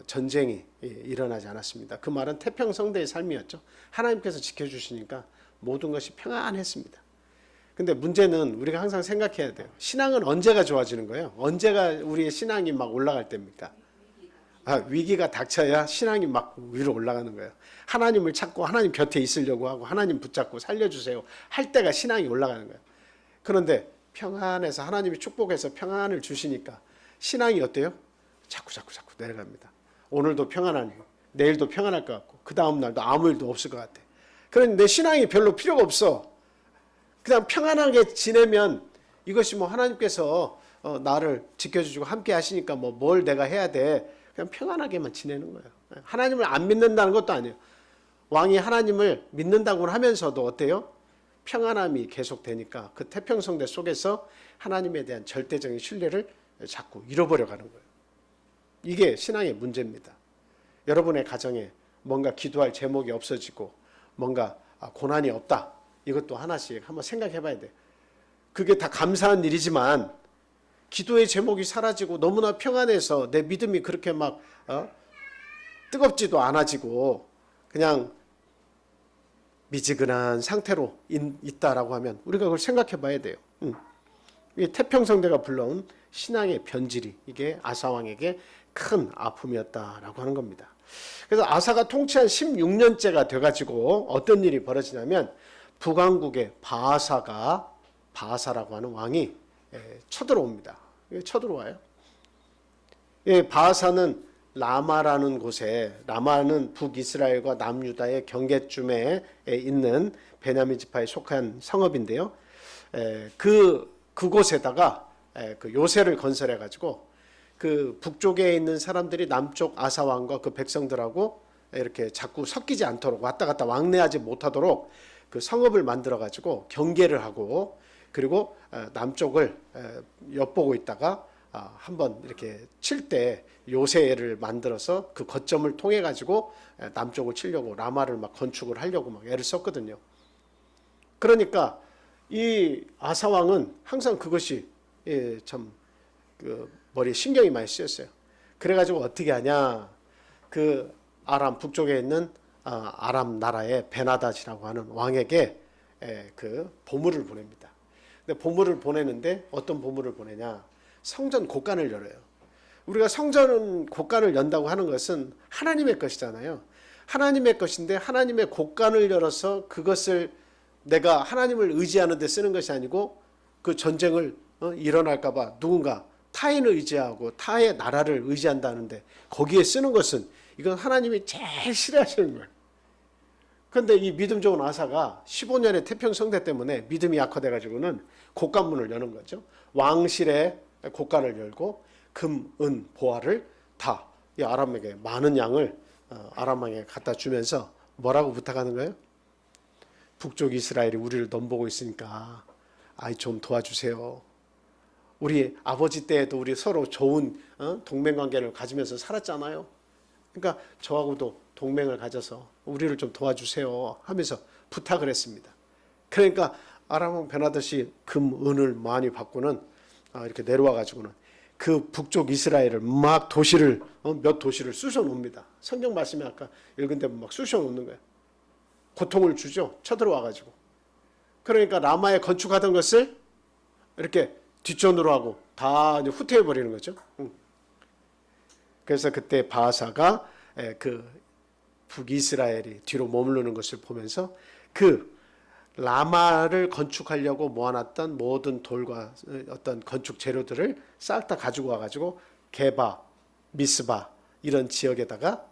전쟁이 일어나지 않았습니다. 그 말은 태평성대의 삶이었죠. 하나님께서 지켜주시니까 모든 것이 평안했습니다. 근데 문제는 우리가 항상 생각해야 돼요. 신앙은 언제가 좋아지는 거예요? 언제가 우리의 신앙이 막 올라갈 때입니까? 위기가 닥쳐야 신앙이 막 위로 올라가는 거예요. 하나님을 찾고 하나님 곁에 있으려고 하고 하나님 붙잡고 살려주세요 할 때가 신앙이 올라가는 거예요. 그런데 평안해서 하나님이 축복해서 평안을 주시니까 신앙이 어때요? 자꾸 내려갑니다. 오늘도 평안하니 내일도 평안할 것 같고 그 다음 날도 아무 일도 없을 것 같아. 그런데 내 신앙이 별로 필요가 없어. 그냥 평안하게 지내면 이것이 뭐 하나님께서 나를 지켜주시고 함께 하시니까 뭐 뭘 내가 해야 돼. 그냥 평안하게만 지내는 거예요. 하나님을 안 믿는다는 것도 아니에요. 왕이 하나님을 믿는다고 하면서도 어때요? 평안함이 계속되니까 그 태평성대 속에서 하나님에 대한 절대적인 신뢰를 자꾸 잃어버려 가는 거예요. 이게 신앙의 문제입니다. 여러분의 가정에 뭔가 기도할 제목이 없어지고 뭔가 고난이 없다. 이것도 하나씩 한번 생각해 봐야 돼요. 그게 다 감사한 일이지만 기도의 제목이 사라지고 너무나 평안해서 내 믿음이 그렇게 막 뜨겁지도 않아지고 그냥 미지근한 상태로 있다라고 하면 우리가 그걸 생각해 봐야 돼요. 이 태평성대가 불러온 신앙의 변질이 이게 아사왕에게 큰 아픔이었다라고 하는 겁니다. 그래서 아사가 통치한 16년째가 돼가지고 어떤 일이 벌어지냐면 북왕국의 바하사라고 하는 왕이 쳐들어옵니다. 쳐들어와요. 바하사는 라마라는 곳에, 라마는 북이스라엘과 남유다의 경계쯤에 있는 베냐민 지파에 속한 성읍인데요. 그곳에다가 그 요새를 건설해 가지고 그 북쪽에 있는 사람들이 남쪽 아사왕과 그 백성들하고 이렇게 자꾸 섞이지 않도록 왔다 갔다 왕래하지 못하도록 그 성읍을 만들어 가지고 경계를 하고 그리고 남쪽을 엿보고 있다가 한번 이렇게 칠 때 요새를 만들어서 그 거점을 통해 가지고 남쪽을 치려고 라마를 막 건축을 하려고 막 애를 썼거든요. 그러니까 이 아사왕은 항상 그것이 참 그 머리에 신경이 많이 쓰였어요. 그래가지고 어떻게 하냐, 그 아람 북쪽에 있는 아람 나라의 베나닷이라고 하는 왕에게 그 보물을 보냅니다. 근데 보물을 보내는데 어떤 보물을 보내냐? 성전 곡간을 열어요. 우리가 성전 곡간을 연다고 하는 것은 하나님의 것이잖아요. 하나님의 것인데 하나님의 곡간을 열어서 그것을 내가 하나님을 의지하는 데 쓰는 것이 아니고 그 전쟁을 일어날까 봐 누군가 타인을 의지하고 타의 나라를 의지한다는데 거기에 쓰는 것은 이건 하나님이 제일 싫어하시는 거예요. 그런데 이 믿음 좋은 아사가 15년의 태평성대 때문에 믿음이 약화돼 가지고는 곡간문을 여는 거죠. 왕실의 곡간을 열고 금, 은, 보화를 다 이 아람에게 많은 양을 아람 왕에게 갖다 주면서 뭐라고 부탁하는 거예요? 북쪽 이스라엘이 우리를 넘보고 있으니까 좀 도와주세요. 우리 아버지 때에도 우리 서로 좋은 동맹관계를 가지면서 살았잖아요. 그러니까 저하고도 동맹을 가져서 우리를 좀 도와주세요 하면서 부탁을 했습니다. 그러니까 아람 왕 베나닷이 금, 은을 많이 받고는 이렇게 내려와 가지고는 그 북쪽 이스라엘을 막 도시를 몇 도시를 쑤셔 놓습니다. 성경 말씀에 아까 읽은 대로 막 쑤셔 놓는 거예요. 고통을 주죠. 쳐들어와 가지고. 그러니까 라마에 건축하던 것을 이렇게 뒷전으로 하고 다 이제 후퇴해 버리는 거죠. 그래서 그때 바하사가 그 북이스라엘이 뒤로 머무르는 것을 보면서 그 라마를 건축하려고 모아놨던 모든 돌과 어떤 건축 재료들을 싹 다 가지고 와가지고 게바, 미스바 이런 지역에다가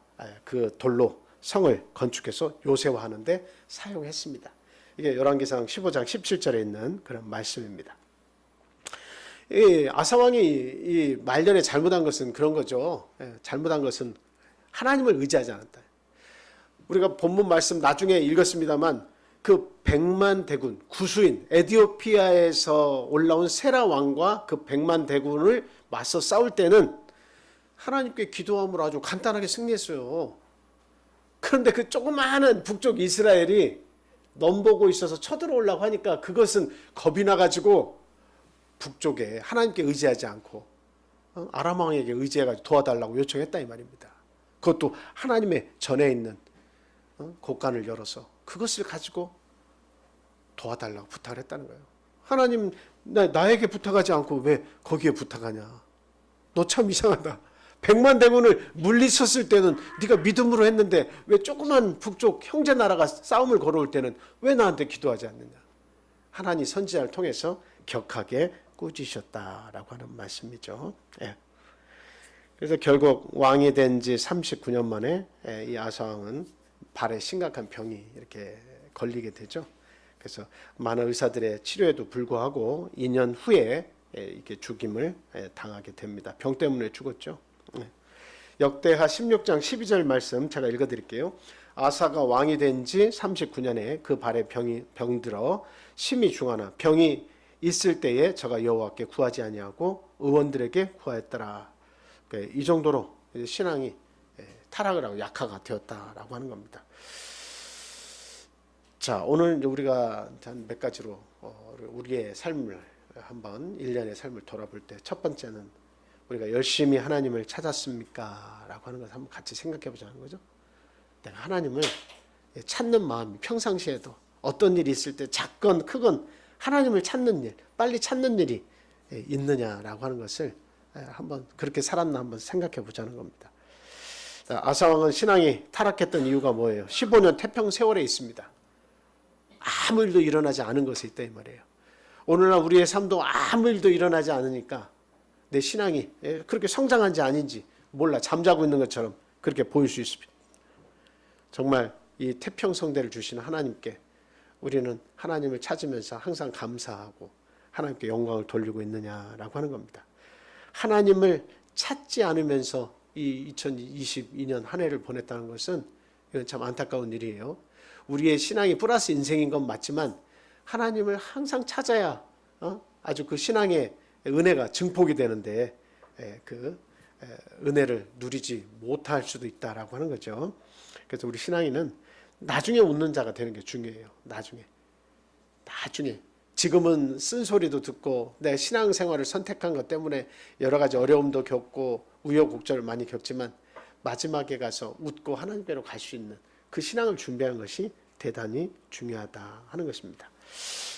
그 돌로 성을 건축해서 요새화하는데 사용했습니다. 이게 열왕기상 15장 17절에 있는 그런 말씀입니다. 이 아사왕이 이 말년에 잘못한 것은 그런 거죠. 잘못한 것은 하나님을 의지하지 않았다. 우리가 본문 말씀 나중에 읽었습니다만 그 100만 대군, 구수인 에티오피아에서 올라온 세라 왕과 그 100만 대군을 맞서 싸울 때는 하나님께 기도함으로 아주 간단하게 승리했어요. 그런데 그 조그마한 북쪽 이스라엘이 넘보고 있어서 쳐들어오려고 하니까 그것은 겁이 나가지고 북쪽에 하나님께 의지하지 않고 아람 왕에게 의지해가지고 도와달라고 요청했다 이 말입니다. 그것도 하나님의 전에 있는 곡간을 열어서 그것을 가지고 도와달라고 부탁을 했다는 거예요. 하나님 나에게 부탁하지 않고 왜 거기에 부탁하냐. 너 참 이상하다. 100만 대군을 물리쳤을 때는 네가 믿음으로 했는데 왜 조그만 북쪽 형제 나라가 싸움을 걸어올 때는 왜 나한테 기도하지 않느냐. 하나님 선지자를 통해서 격하게 꾸짖으셨다라고 하는 말씀이죠. 그래서 결국 왕이 된 지 39년 만에 이 아사왕은 발에 심각한 병이 이렇게 걸리게 되죠. 그래서 많은 의사들의 치료에도 불구하고 2년 후에 이렇게 죽임을 당하게 됩니다. 병 때문에 죽었죠. 역대하 16장 12절 말씀 제가 읽어드릴게요. 아사가 왕이 된 지 39년에 그 발에 병들어 심히 중하나 병이 있을 때에 저가 여호와께 구하지 아니하고 의원들에게 구하였더라. 이 정도로 신앙이 타락을 하고 약화가 되었다라고 하는 겁니다. 자, 오늘 우리가 한 몇 가지로 우리의 삶을 한번 일련의 삶을 돌아볼 때 첫 번째는 우리가 열심히 하나님을 찾았습니까? 라고 하는 것을 한번 같이 생각해 보자는 거죠. 내가 하나님을 찾는 마음이 평상시에도 어떤 일이 있을 때 작건 크건 하나님을 찾는 일, 빨리 찾는 일이 있느냐라고 하는 것을 한번 그렇게 살았나 한번 생각해 보자는 겁니다. 아사 왕은 신앙이 타락했던 이유가 뭐예요? 15년 태평 세월에 있습니다. 아무 일도 일어나지 않은 것이 있다 이 말이에요. 오늘날 우리의 삶도 아무 일도 일어나지 않으니까 내 신앙이 그렇게 성장한지 아닌지 몰라 잠자고 있는 것처럼 그렇게 보일 수 있습니다. 정말 이 태평성대를 주시는 하나님께 우리는 하나님을 찾으면서 항상 감사하고 하나님께 영광을 돌리고 있느냐라고 하는 겁니다. 하나님을 찾지 않으면서 이 2022년 한 해를 보냈다는 것은 이건 참 안타까운 일이에요. 우리의 신앙이 플러스 인생인 건 맞지만 하나님을 항상 찾아야 아주 그 신앙의 은혜가 증폭이 되는데 그 은혜를 누리지 못할 수도 있다라고 하는 거죠. 그래서 우리 신앙인은 나중에 웃는 자가 되는 게 중요해요. 나중에 지금은 쓴소리도 듣고 내 신앙생활을 선택한 것 때문에 여러 가지 어려움도 겪고 우여곡절을 많이 겪지만 마지막에 가서 웃고 하나님께로 갈 수 있는 그 신앙을 준비하는 것이 대단히 중요하다 하는 것입니다.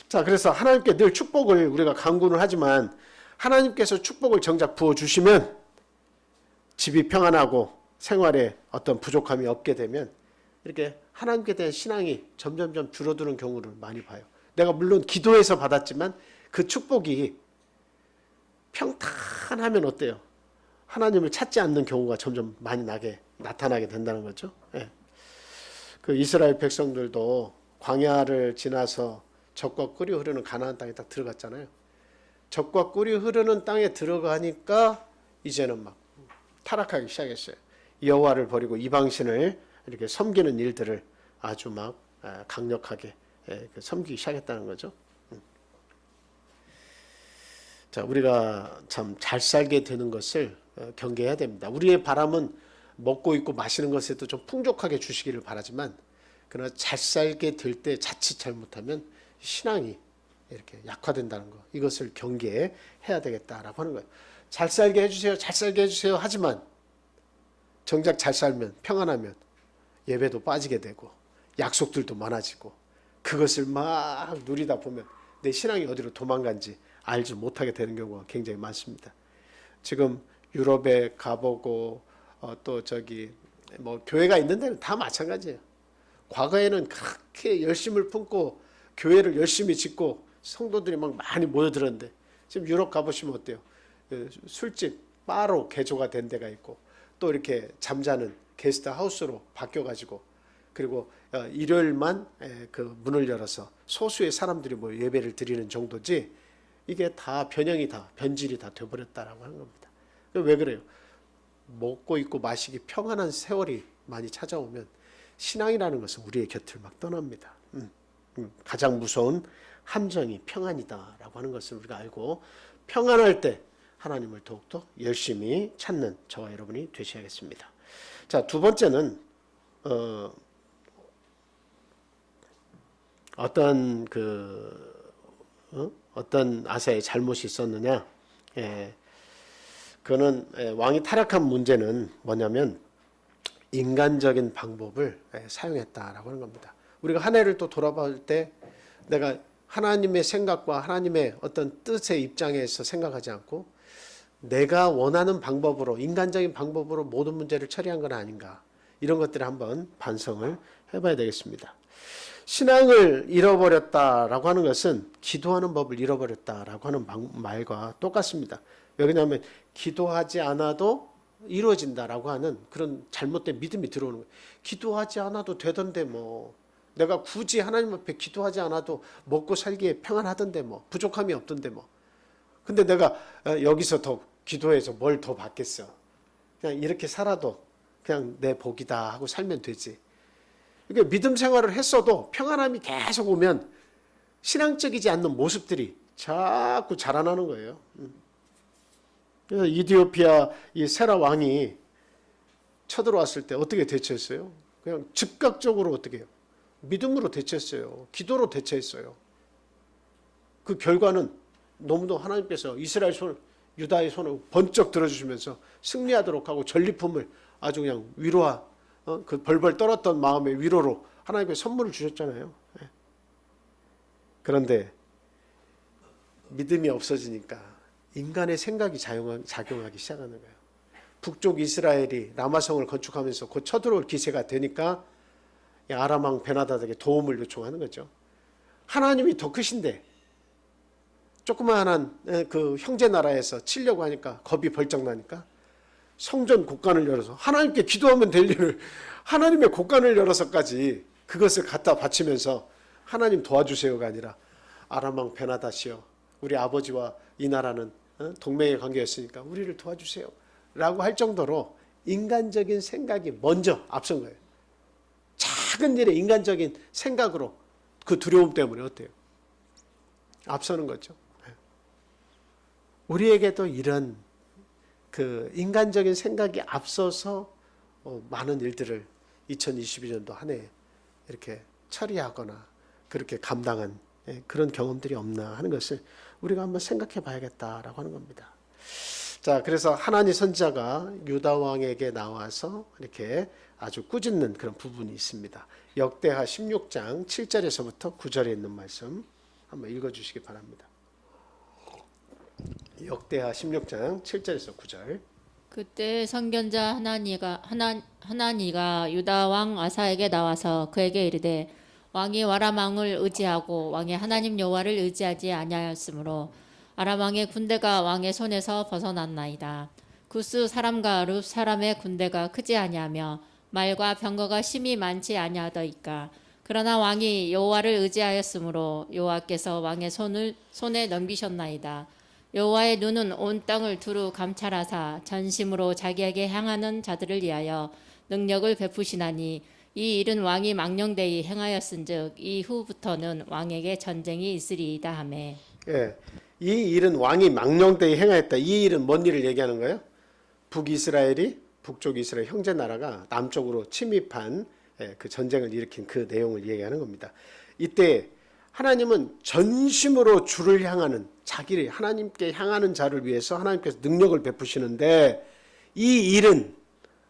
자, 그래서 하나님께 늘 축복을 우리가 간구는 하지만 하나님께서 축복을 정작 부어주시면 집이 평안하고 생활에 어떤 부족함이 없게 되면 이렇게 하나님께 대한 신앙이 점점점 줄어드는 경우를 많이 봐요. 내가 물론 기도해서 받았지만 그 축복이 평탄하면 어때요? 하나님을 찾지 않는 경우가 점점 많이 나타나게 된다는 거죠. 예. 그 이스라엘 백성들도 광야를 지나서 젖과 꿀이 흐르는 가나안 땅에 딱 들어갔잖아요. 젖과 꿀이 흐르는 땅에 들어가니까 이제는 막 타락하기 시작했어요. 여호와를 버리고 이방신을 이렇게 섬기는 일들을 아주 막 강력하게 섬기기 시작했다는 거죠. 자, 우리가 참 잘 살게 되는 것을 경계해야 됩니다. 우리의 바람은 먹고 있고 마시는 것에도 좀 풍족하게 주시기를 바라지만 그러나 잘 살게 될 때 자칫 잘못하면 신앙이 이렇게 약화된다는 거, 이것을 경계해야 되겠다라고 하는 거예요. 잘 살게 해주세요, 잘 살게 해주세요 하지만 정작 잘 살면 평안하면 예배도 빠지게 되고 약속들도 많아지고 그것을 막 누리다 보면 내 신앙이 어디로 도망간지 알지 못하게 되는 경우가 굉장히 많습니다. 지금 유럽에 가보고 또 저기 뭐 교회가 있는 데는 다 마찬가지예요. 과거에는 그렇게 열심을 품고 교회를 열심히 짓고 성도들이 막 많이 모여들었는데 지금 유럽 가보시면 어때요? 술집, 바로 개조가 된 데가 있고 또 이렇게 잠자는 게스트 하우스로 바뀌어가지고 그리고 일요일만 그 문을 열어서 소수의 사람들이 뭐 예배를 드리는 정도지 이게 다 변질이 다 돼버렸다라고 하는 겁니다. 왜 그래요? 먹고 입고 마시기 평안한 세월이 많이 찾아오면 신앙이라는 것은 우리의 곁을 막 떠납니다. 가장 무서운 함정이 평안이다라고 하는 것을 우리가 알고 평안할 때 하나님을 더욱더 열심히 찾는 저와 여러분이 되셔야겠습니다. 자, 두 번째는 어떤 아사의 잘못이 있었느냐? 그거는 왕이 타락한 문제는 뭐냐면 인간적인 방법을 사용했다라고 하는 겁니다. 우리가 한 해를 또 돌아볼 때 내가 하나님의 생각과 하나님의 어떤 뜻의 입장에서 생각하지 않고 내가 원하는 방법으로 인간적인 방법으로 모든 문제를 처리한 건 아닌가, 이런 것들을 한번 반성을 해봐야 되겠습니다. 신앙을 잃어버렸다라고 하는 것은 기도하는 법을 잃어버렸다라고 하는 말과 똑같습니다. 왜냐하면 기도하지 않아도 이루어진다라고 하는 그런 잘못된 믿음이 들어오는 거예요. 기도하지 않아도 되던데 뭐 내가 굳이 하나님 앞에 기도하지 않아도 먹고 살기에 평안하던데 뭐 부족함이 없던데 뭐. 근데 내가 여기서 더 기도해서 뭘 더 받겠어. 그냥 이렇게 살아도 그냥 내 복이다 하고 살면 되지. 그러니까 믿음 생활을 했어도 평안함이 계속 오면 신앙적이지 않는 모습들이 자꾸 자라나는 거예요. 그래서 이디오피아 이 세라 왕이 쳐들어왔을 때 어떻게 대처했어요? 그냥 즉각적으로 어떻게 해요? 믿음으로 대처했어요. 기도로 대처했어요. 그 결과는 너무도 하나님께서 이스라엘 손, 유다의 손을 번쩍 들어주시면서 승리하도록 하고 전리품을 아주 그냥 그 벌벌 떨었던 마음의 위로로 하나님께서 선물을 주셨잖아요. 그런데 믿음이 없어지니까 인간의 생각이 작용하기 시작하는 거예요. 북쪽 이스라엘이 라마성을 건축하면서 곧 쳐들어올 기세가 되니까 아람 왕 베나다드에게 도움을 요청하는 거죠. 하나님이 더 크신데 조그마한 그 형제 나라에서 치려고 하니까 겁이 벌쩍 나니까 성전 곳간을 열어서 하나님께 기도하면 될 일을 하나님의 곳간을 열어서까지 그것을 갖다 바치면서 하나님 도와주세요가 아니라 아람 왕 베나다시여 우리 아버지와 이 나라는 동맹의 관계였으니까 우리를 도와주세요 라고 할 정도로 인간적인 생각이 먼저 앞선 거예요. 작은 일에 인간적인 생각으로 그 두려움 때문에 어때요? 앞서는 거죠. 우리에게도 이런 그 인간적인 생각이 앞서서 많은 일들을 2022년도 한 해 이렇게 처리하거나 그렇게 감당한 그런 경험들이 없나 하는 것을 우리가 한번 생각해 봐야겠다라고 하는 겁니다. 자, 그래서 하나니 선지자가 유다 왕에게 나와서 이렇게 아주 꾸짖는 그런 부분이 있습니다. 역대하 16장 7절에서부터 9절에 있는 말씀 한번 읽어주시기 바랍니다. 역대하 16장 7절에서 9절. 그때 선견자 하나니가 유다 왕 아사에게 나와서 그에게 이르되 왕이 아람 왕을 의지하고 왕의 하나님 여호와를 의지하지 아니하였으므로 아람 왕의 군대가 왕의 손에서 벗어났나이다. 구스 사람과 룹 사람의 군대가 크지 아니하며 말과 병거가 심히 많지 아니하더이까. 그러나 왕이 여호와를 의지하였으므로 여호와께서 왕의 손에 넘기셨나이다. 여호와의 눈은 온 땅을 두루 감찰하사 전심으로 자기에게 향하는 자들을 위하여 능력을 베푸시나니 이 일은 왕이 망령되이 행하였은즉 이후부터는 왕에게 전쟁이 있으리이다 하매. 예, 이 일은 왕이 망령되이 행하였다. 이 일은 뭔 일을 얘기하는 거예요? 북이스라엘이 북쪽 이스라엘 형제 나라가 남쪽으로 침입한 그 전쟁을 일으킨 그 내용을 얘기하는 겁니다. 이때 하나님은 전심으로 주를 향하는 자기를 하나님께 향하는 자를 위해서 하나님께서 능력을 베푸시는데 이 일은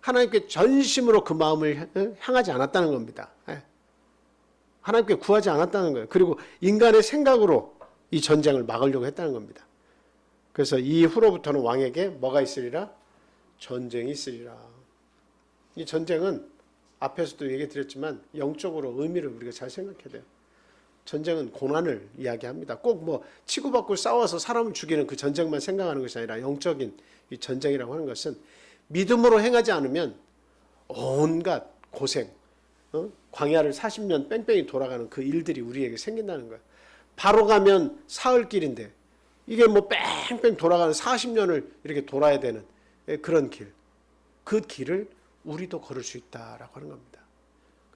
하나님께 전심으로 그 마음을 향하지 않았다는 겁니다. 하나님께 구하지 않았다는 거예요. 그리고 인간의 생각으로 이 전쟁을 막으려고 했다는 겁니다. 그래서 이후로부터는 왕에게 뭐가 있으리라? 전쟁이 있으리라. 이 전쟁은 앞에서도 얘기 드렸지만 영적으로 의미를 우리가 잘 생각해야 돼요. 전쟁은 고난을 이야기합니다. 꼭 뭐 치고받고 싸워서 사람을 죽이는 그 전쟁만 생각하는 것이 아니라 영적인 이 전쟁이라고 하는 것은 믿음으로 행하지 않으면 온갖 고생, 광야를 40년 뺑뺑이 돌아가는 그 일들이 우리에게 생긴다는 거예요. 바로 가면 사흘길인데 이게 뭐 뺑뺑 돌아가는 40년을 이렇게 돌아야 되는 그런 길. 그 길을 우리도 걸을 수 있다라고 하는 겁니다.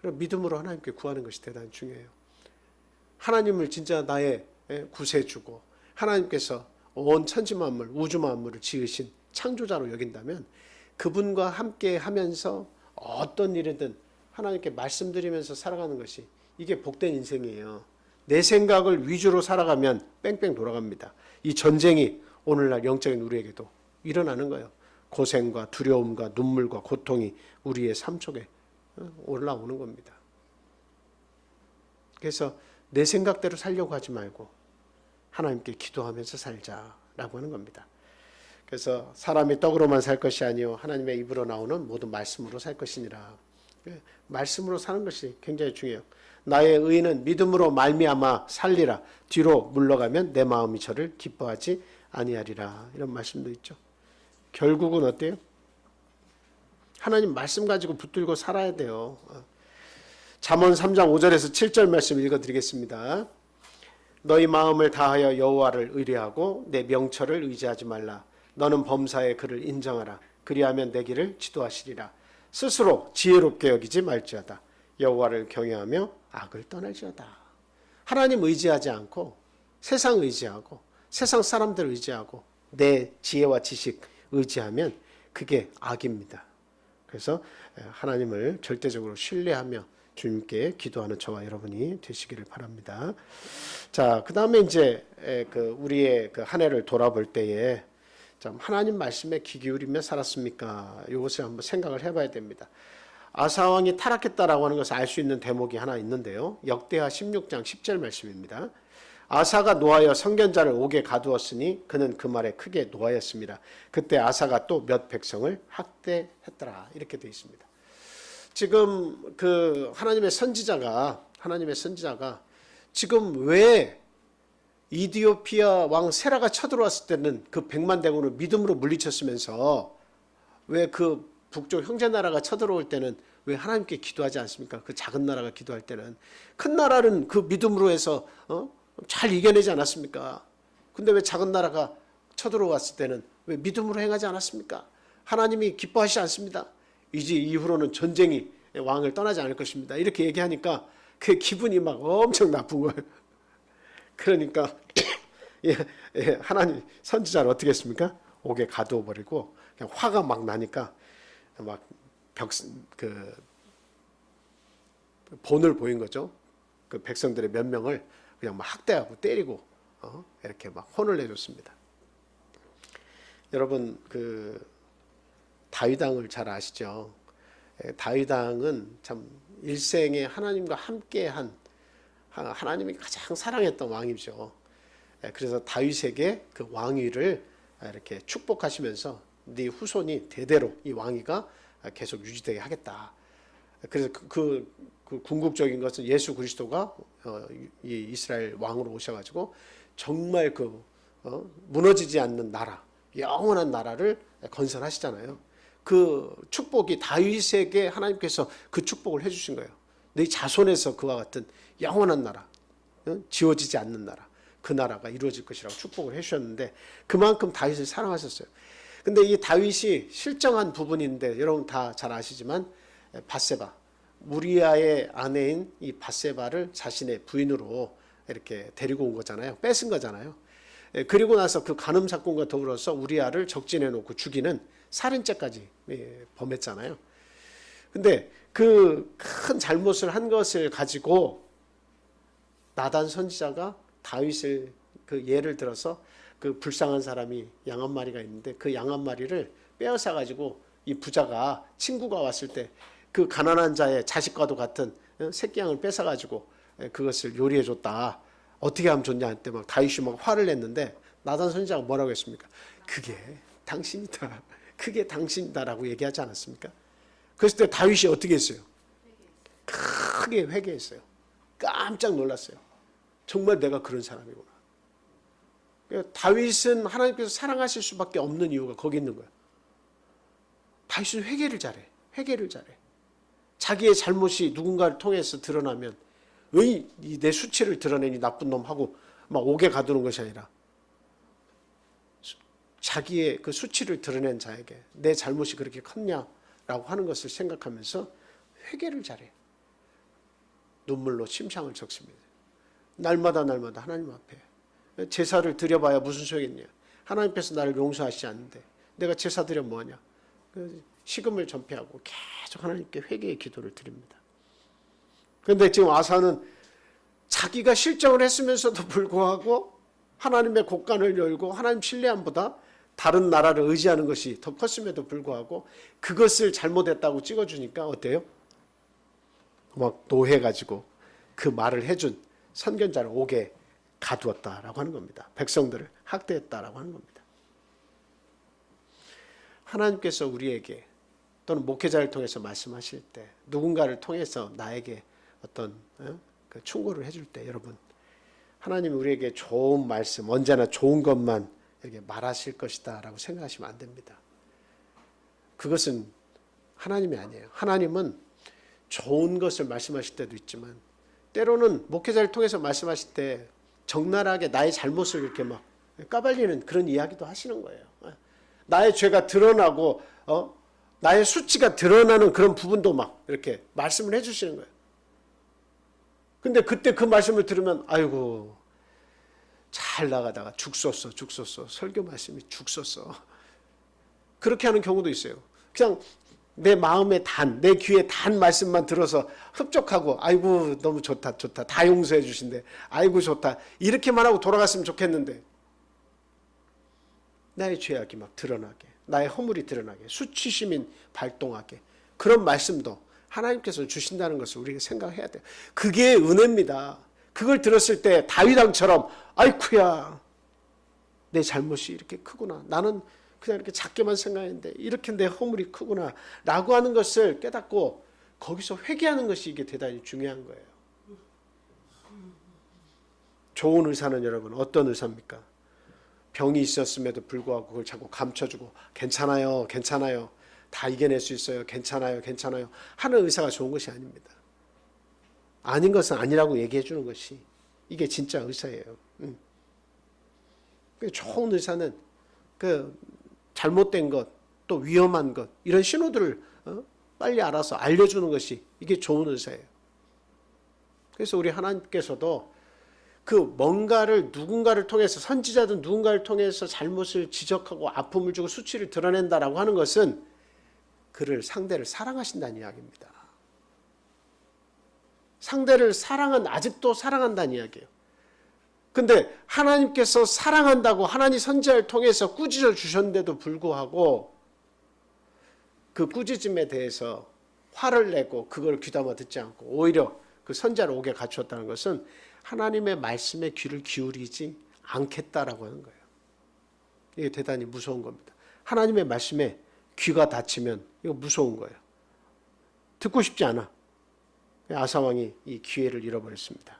그럼 믿음으로 하나님께 구하는 것이 대단히 중요해요. 하나님을 진짜 나의 구세주고 하나님께서 온 천지 만물, 우주 만물을 지으신 창조자로 여긴다면 그분과 함께 하면서 어떤 일이든 하나님께 말씀드리면서 살아가는 것이 이게 복된 인생이에요. 내 생각을 위주로 살아가면 뺑뺑 돌아갑니다. 이 전쟁이 오늘날 영적인 우리에게도 일어나는 거예요. 고생과 두려움과 눈물과 고통이 우리의 삶 속에 올라오는 겁니다. 그래서 내 생각대로 살려고 하지 말고 하나님께 기도하면서 살자라고 하는 겁니다. 그래서 사람이 떡으로만 살 것이 아니요 하나님의 입으로 나오는 모든 말씀으로 살 것이니라. 말씀으로 사는 것이 굉장히 중요해요. 나의 의인은 믿음으로 말미암아 살리라. 뒤로 물러가면 내 마음이 저를 기뻐하지 아니하리라. 이런 말씀도 있죠. 결국은 어때요? 하나님 말씀 가지고 붙들고 살아야 돼요. 잠언 3장 5절에서 7절 말씀 읽어드리겠습니다. 너희 마음을 다하여 여호와를 의뢰하고 내 명철을 의지하지 말라. 너는 범사에 그를 인정하라. 그리하면 내 길을 지도하시리라. 스스로 지혜롭게 여기지 말지어다. 여호와를 경외하며 악을 떠날지어다. 하나님 의지하지 않고 세상 의지하고 세상 사람들 의지하고 내 지혜와 지식 의지하면 그게 악입니다. 그래서 하나님을 절대적으로 신뢰하며 주님께 기도하는 저와 여러분이 되시기를 바랍니다. 자, 그 다음에 이제 우리의 한 해를 돌아볼 때에 참 하나님 말씀에 귀 기울이며 살았습니까? 이것을 한번 생각을 해봐야 됩니다. 아사 왕이 타락했다라고 하는 것을 알 수 있는 대목이 하나 있는데요. 역대하 16장 10절 말씀입니다. 아사가 노하여 선견자를 옥에 가두었으니 그는 그 말에 크게 노하였습니다. 그때 아사가 또 몇 백성을 학대했더라. 이렇게 되어 있습니다. 지금 하나님의 선지자가 지금 왜 이디오피아 왕 세라가 쳐들어왔을 때는 그 100만 대군을 믿음으로 물리쳤으면서 왜 그 북쪽 형제 나라가 쳐들어올 때는 왜 하나님께 기도하지 않습니까? 그 작은 나라가 기도할 때는 큰 나라는 그 믿음으로 해서 잘 이겨내지 않았습니까? 근데 왜 작은 나라가 쳐들어왔을 때는 왜 믿음으로 행하지 않았습니까? 하나님이 기뻐하시지 않습니다. 이제 이후로는 전쟁이 왕을 떠나지 않을 것입니다. 이렇게 얘기하니까 그 기분이 막 엄청 나쁜 거예요. 그러니까 하나님 선지자를 어떻게 했습니까? 옥에 가두어 버리고 그냥 화가 막 나니까 막 본을 보인 거죠. 그 백성들의 몇 명을 그냥 막 학대하고 때리고 이렇게 막 혼을 내줬습니다. 여러분 다윗 왕을 잘 아시죠? 다윗 왕은 참 일생에 하나님과 함께한 하나님이 가장 사랑했던 왕이죠. 그래서 다윗에게 그 왕위를 이렇게 축복하시면서 네 후손이 대대로 이 왕위가 계속 유지되게 하겠다. 그래서 그 궁극적인 것은 예수 그리스도가 이 이스라엘 왕으로 오셔가지고 정말 무너지지 않는 나라, 영원한 나라를 건설하시잖아요. 그 축복이 다윗에게 하나님께서 그 축복을 해주신 거예요. 너희 자손에서 그와 같은 영원한 나라, 지워지지 않는 나라, 그 나라가 이루어질 것이라고 축복을 해주셨는데 그만큼 다윗을 사랑하셨어요. 근데 이 다윗이 실정한 부분인데 여러분 다 잘 아시지만 밧세바, 우리아의 아내인 이 밧세바를 자신의 부인으로 이렇게 데리고 온 거잖아요. 뺏은 거잖아요. 그리고 나서 그 간음 사건과 더불어서 우리아를 적진해 놓고 죽이는 살인죄까지 범했잖아요. 근데 그 큰 잘못을 한 것을 가지고 나단 선지자가 다윗을 그 예를 들어서 그 불쌍한 사람이 양 한 마리가 있는데 그 양 한 마리를 빼앗아 가지고 이 부자가 친구가 왔을 때 그 가난한 자의 자식과도 같은 새끼 양을 뺏어 가지고 그것을 요리해 줬다. 어떻게 하면 좋냐 할 때 막 다윗이 막 화를 냈는데 나단 선지자가 뭐라고 했습니까? 그게 당신이다. 그게 당신이다라고 얘기하지 않았습니까? 그랬을 때 다윗이 어떻게 했어요? 크게 회개했어요. 깜짝 놀랐어요. 정말 내가 그런 사람이구나. 다윗은 하나님께서 사랑하실 수밖에 없는 이유가 거기 있는 거야. 다윗은 회개를 잘해. 자기의 잘못이 누군가를 통해서 드러나면 내 수치를 드러내니 나쁜 놈 하고 막 옥에 가두는 것이 아니라 자기의 그 수치를 드러낸 자에게 내 잘못이 그렇게 컸냐라고 하는 것을 생각하면서 회개를 잘해. 눈물로 심상을 적습니다. 날마다 하나님 앞에 제사를 드려봐야 무슨 소용이겠냐. 하나님께서 나를 용서하시지 않는데 내가 제사 드려 뭐하냐. 식음을 전폐하고 계속 하나님께 회개의 기도를 드립니다. 그런데 지금 아사는 자기가 실정을 했으면서도 불구하고 하나님의 곳간을 열고 하나님 신뢰함보다 다른 나라를 의지하는 것이 더 컸음에도 불구하고 그것을 잘못했다고 찍어주니까 어때요? 막 노해가지고 그 말을 해준 선견자를 옥에 가두었다라고 하는 겁니다. 백성들을 학대했다라고 하는 겁니다. 하나님께서 우리에게 또는 목회자를 통해서 말씀하실 때 누군가를 통해서 나에게 어떤 그 충고를 해줄 때 여러분 하나님이 우리에게 좋은 말씀 언제나 좋은 것만 이렇게 말하실 것이다 라고 생각하시면 안 됩니다. 그것은 하나님이 아니에요. 하나님은 좋은 것을 말씀하실 때도 있지만 때로는 목회자를 통해서 말씀하실 때 적나라하게 나의 잘못을 이렇게 막 까발리는 그런 이야기도 하시는 거예요. 나의 죄가 드러나고 나의 수치가 드러나는 그런 부분도 막 이렇게 말씀을 해주시는 거예요. 근데 그때 그 말씀을 들으면 아이고 잘 나가다가 죽었어 설교 말씀이 죽었어 그렇게 하는 경우도 있어요. 그냥 내 마음에 내 귀에 단 말씀만 들어서 흡족하고 아이고 너무 좋다 다 용서해 주신대 아이고 좋다 이렇게만 하고 돌아갔으면 좋겠는데 나의 죄악이 막 드러나게 나의 허물이 드러나게 수치심이 발동하게 그런 말씀도 하나님께서 주신다는 것을 우리가 생각해야 돼요. 그게 은혜입니다. 그걸 들었을 때 다윗 왕처럼 아이쿠야 내 잘못이 이렇게 크구나 나는 그냥 이렇게 작게만 생각했는데 이렇게 내 허물이 크구나 라고 하는 것을 깨닫고 거기서 회개하는 것이 이게 대단히 중요한 거예요. 좋은 의사는 여러분 어떤 의사입니까? 병이 있었음에도 불구하고 그걸 자꾸 감춰주고 괜찮아요 다 이겨낼 수 있어요 괜찮아요 하는 의사가 좋은 것이 아닙니다. 아닌 것은 아니라고 얘기해 주는 것이 이게 진짜 의사예요. 좋은 의사는 그 잘못된 것, 또 위험한 것 이런 신호들을 빨리 알아서 알려주는 것이 이게 좋은 의사예요. 그래서 우리 하나님께서도 그 뭔가를 누군가를 통해서 선지자든 누군가를 통해서 잘못을 지적하고 아픔을 주고 수치를 드러낸다라고 하는 것은 그를 상대를 사랑하신다는 이야기입니다. 상대를 아직도 사랑한다는 이야기예요. 근데 하나님께서 사랑한다고 하나님 선지자를 통해서 꾸짖어 주셨는데도 불구하고 그 꾸짖음에 대해서 화를 내고 그걸 귀담아 듣지 않고 오히려 그 선지자를 옥에 갇혔다는 것은 하나님의 말씀에 귀를 기울이지 않겠다라고 하는 거예요. 이게 대단히 무서운 겁니다. 하나님의 말씀에 귀가 닫히면 이거 무서운 거예요. 듣고 싶지 않아. 아사왕이 이 기회를 잃어버렸습니다.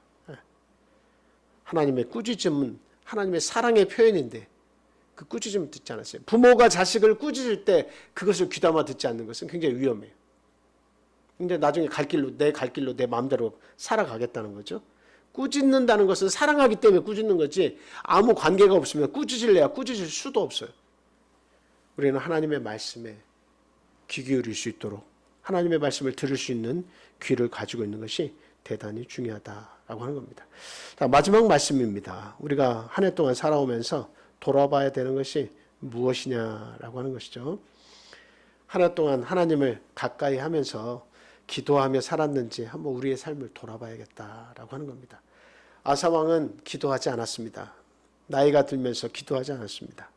하나님의 꾸짖음은 하나님의 사랑의 표현인데 그 꾸짖음을 듣지 않았어요. 부모가 자식을 꾸짖을 때 그것을 귀담아 듣지 않는 것은 굉장히 위험해요. 근데 나중에 내 갈 길로 내 마음대로 살아가겠다는 거죠. 꾸짖는다는 것은 사랑하기 때문에 꾸짖는 거지 아무 관계가 없으면 꾸짖을래야 꾸짖을 수도 없어요. 우리는 하나님의 말씀에 귀 기울일 수 있도록 하나님의 말씀을 들을 수 있는 귀를 가지고 있는 것이 대단히 중요하다라고 하는 겁니다. 자, 마지막 말씀입니다. 우리가 한 해 동안 살아오면서 돌아봐야 되는 것이 무엇이냐라고 하는 것이죠. 한 해 동안 하나님을 가까이 하면서 기도하며 살았는지 한번 우리의 삶을 돌아봐야겠다라고 하는 겁니다. 아사왕은 기도하지 않았습니다. 나이가 들면서 기도하지 않았습니다.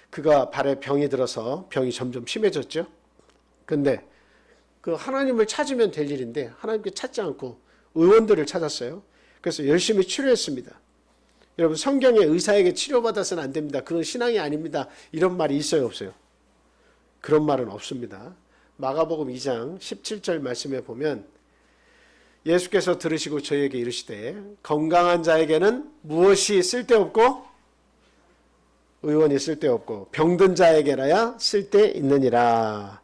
그가 발에 병이 들어서 병이 점점 심해졌죠. 근데 그 하나님을 찾으면 될 일인데 하나님께 찾지 않고 의원들을 찾았어요. 그래서 열심히 치료했습니다. 여러분 성경에 의사에게 치료받아서는 안 됩니다. 그건 신앙이 아닙니다. 이런 말이 있어요 없어요? 그런 말은 없습니다. 마가복음 2장 17절 말씀에 보면 예수께서 들으시고 저희에게 이르시되 건강한 자에게는 무엇이 쓸데없고 의원이 쓸데없고 병든 자에게라야 쓸데있느니라.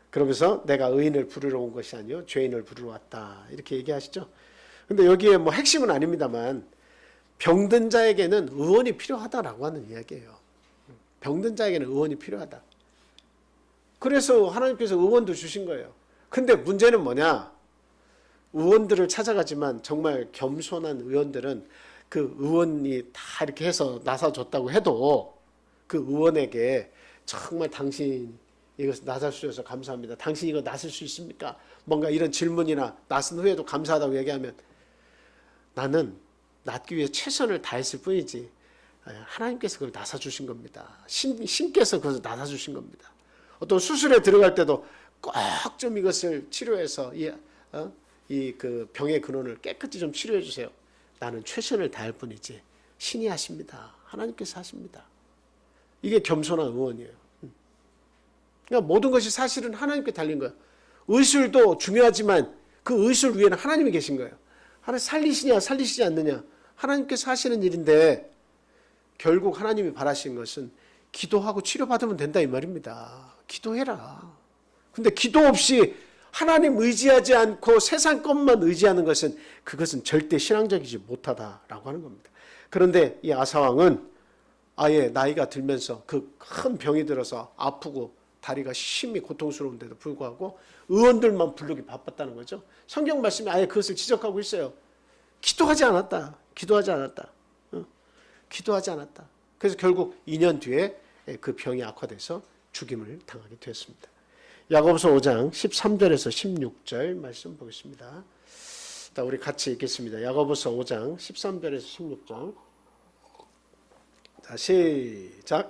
그러면서 내가 의인을 부르러 온 것이 아니요 죄인을 부르러 왔다 이렇게 얘기하시죠. 근데 여기에 뭐 핵심은 아닙니다만 병든 자에게는 의원이 필요하다라고 하는 이야기예요. 병든 자에게는 의원이 필요하다. 그래서 하나님께서 의원도 주신 거예요. 근데 문제는 뭐냐? 의원들을 찾아가지만 정말 겸손한 의원들은 그 의원이 다 이렇게 해서 나서줬다고 해도 그 의원에게 정말 당신 이거 나서주셔서 감사합니다. 당신 이거 나설 수 있습니까? 뭔가 이런 질문이나 나선 후에도 감사하다고 얘기하면 나는 낫기 위해 최선을 다했을 뿐이지 하나님께서 그걸 나서주신 겁니다. 신께서 그것을 나서주신 겁니다. 어떤 수술에 들어갈 때도 꼭 좀 이것을 치료해서 그 병의 근원을 깨끗이 좀 치료해 주세요. 나는 최선을 다할 뿐이지 신이 하십니다. 하나님께서 하십니다. 이게 겸손한 의원이에요. 그러니까 모든 것이 사실은 하나님께 달린 거예요. 의술도 중요하지만 그 의술 위에는 하나님이 계신 거예요. 하나님 살리시냐 살리시지 않느냐 하나님께서 하시는 일인데 결국 하나님이 바라시는 것은 기도하고 치료받으면 된다 이 말입니다. 기도해라. 근데 기도 없이 하나님 의지하지 않고 세상 것만 의지하는 것은 그것은 절대 신앙적이지 못하다라고 하는 겁니다. 그런데 이 아사왕은 아예 나이가 들면서 그 큰 병이 들어서 아프고 다리가 심히 고통스러운데도 불구하고 의원들만 부르기 바빴다는 거죠. 성경 말씀이 아예 그것을 지적하고 있어요. 기도하지 않았다. 기도하지 않았다. 기도하지 않았다. 그래서 결국 2년 뒤에 그 병이 악화돼서 죽임을 당하게 되었습니다. 야고보서 5장 13절에서 16절 말씀 보겠습니다. 자, 우리 같이 읽겠습니다. 야고보서 5장 13절에서 16절. 자, 시작.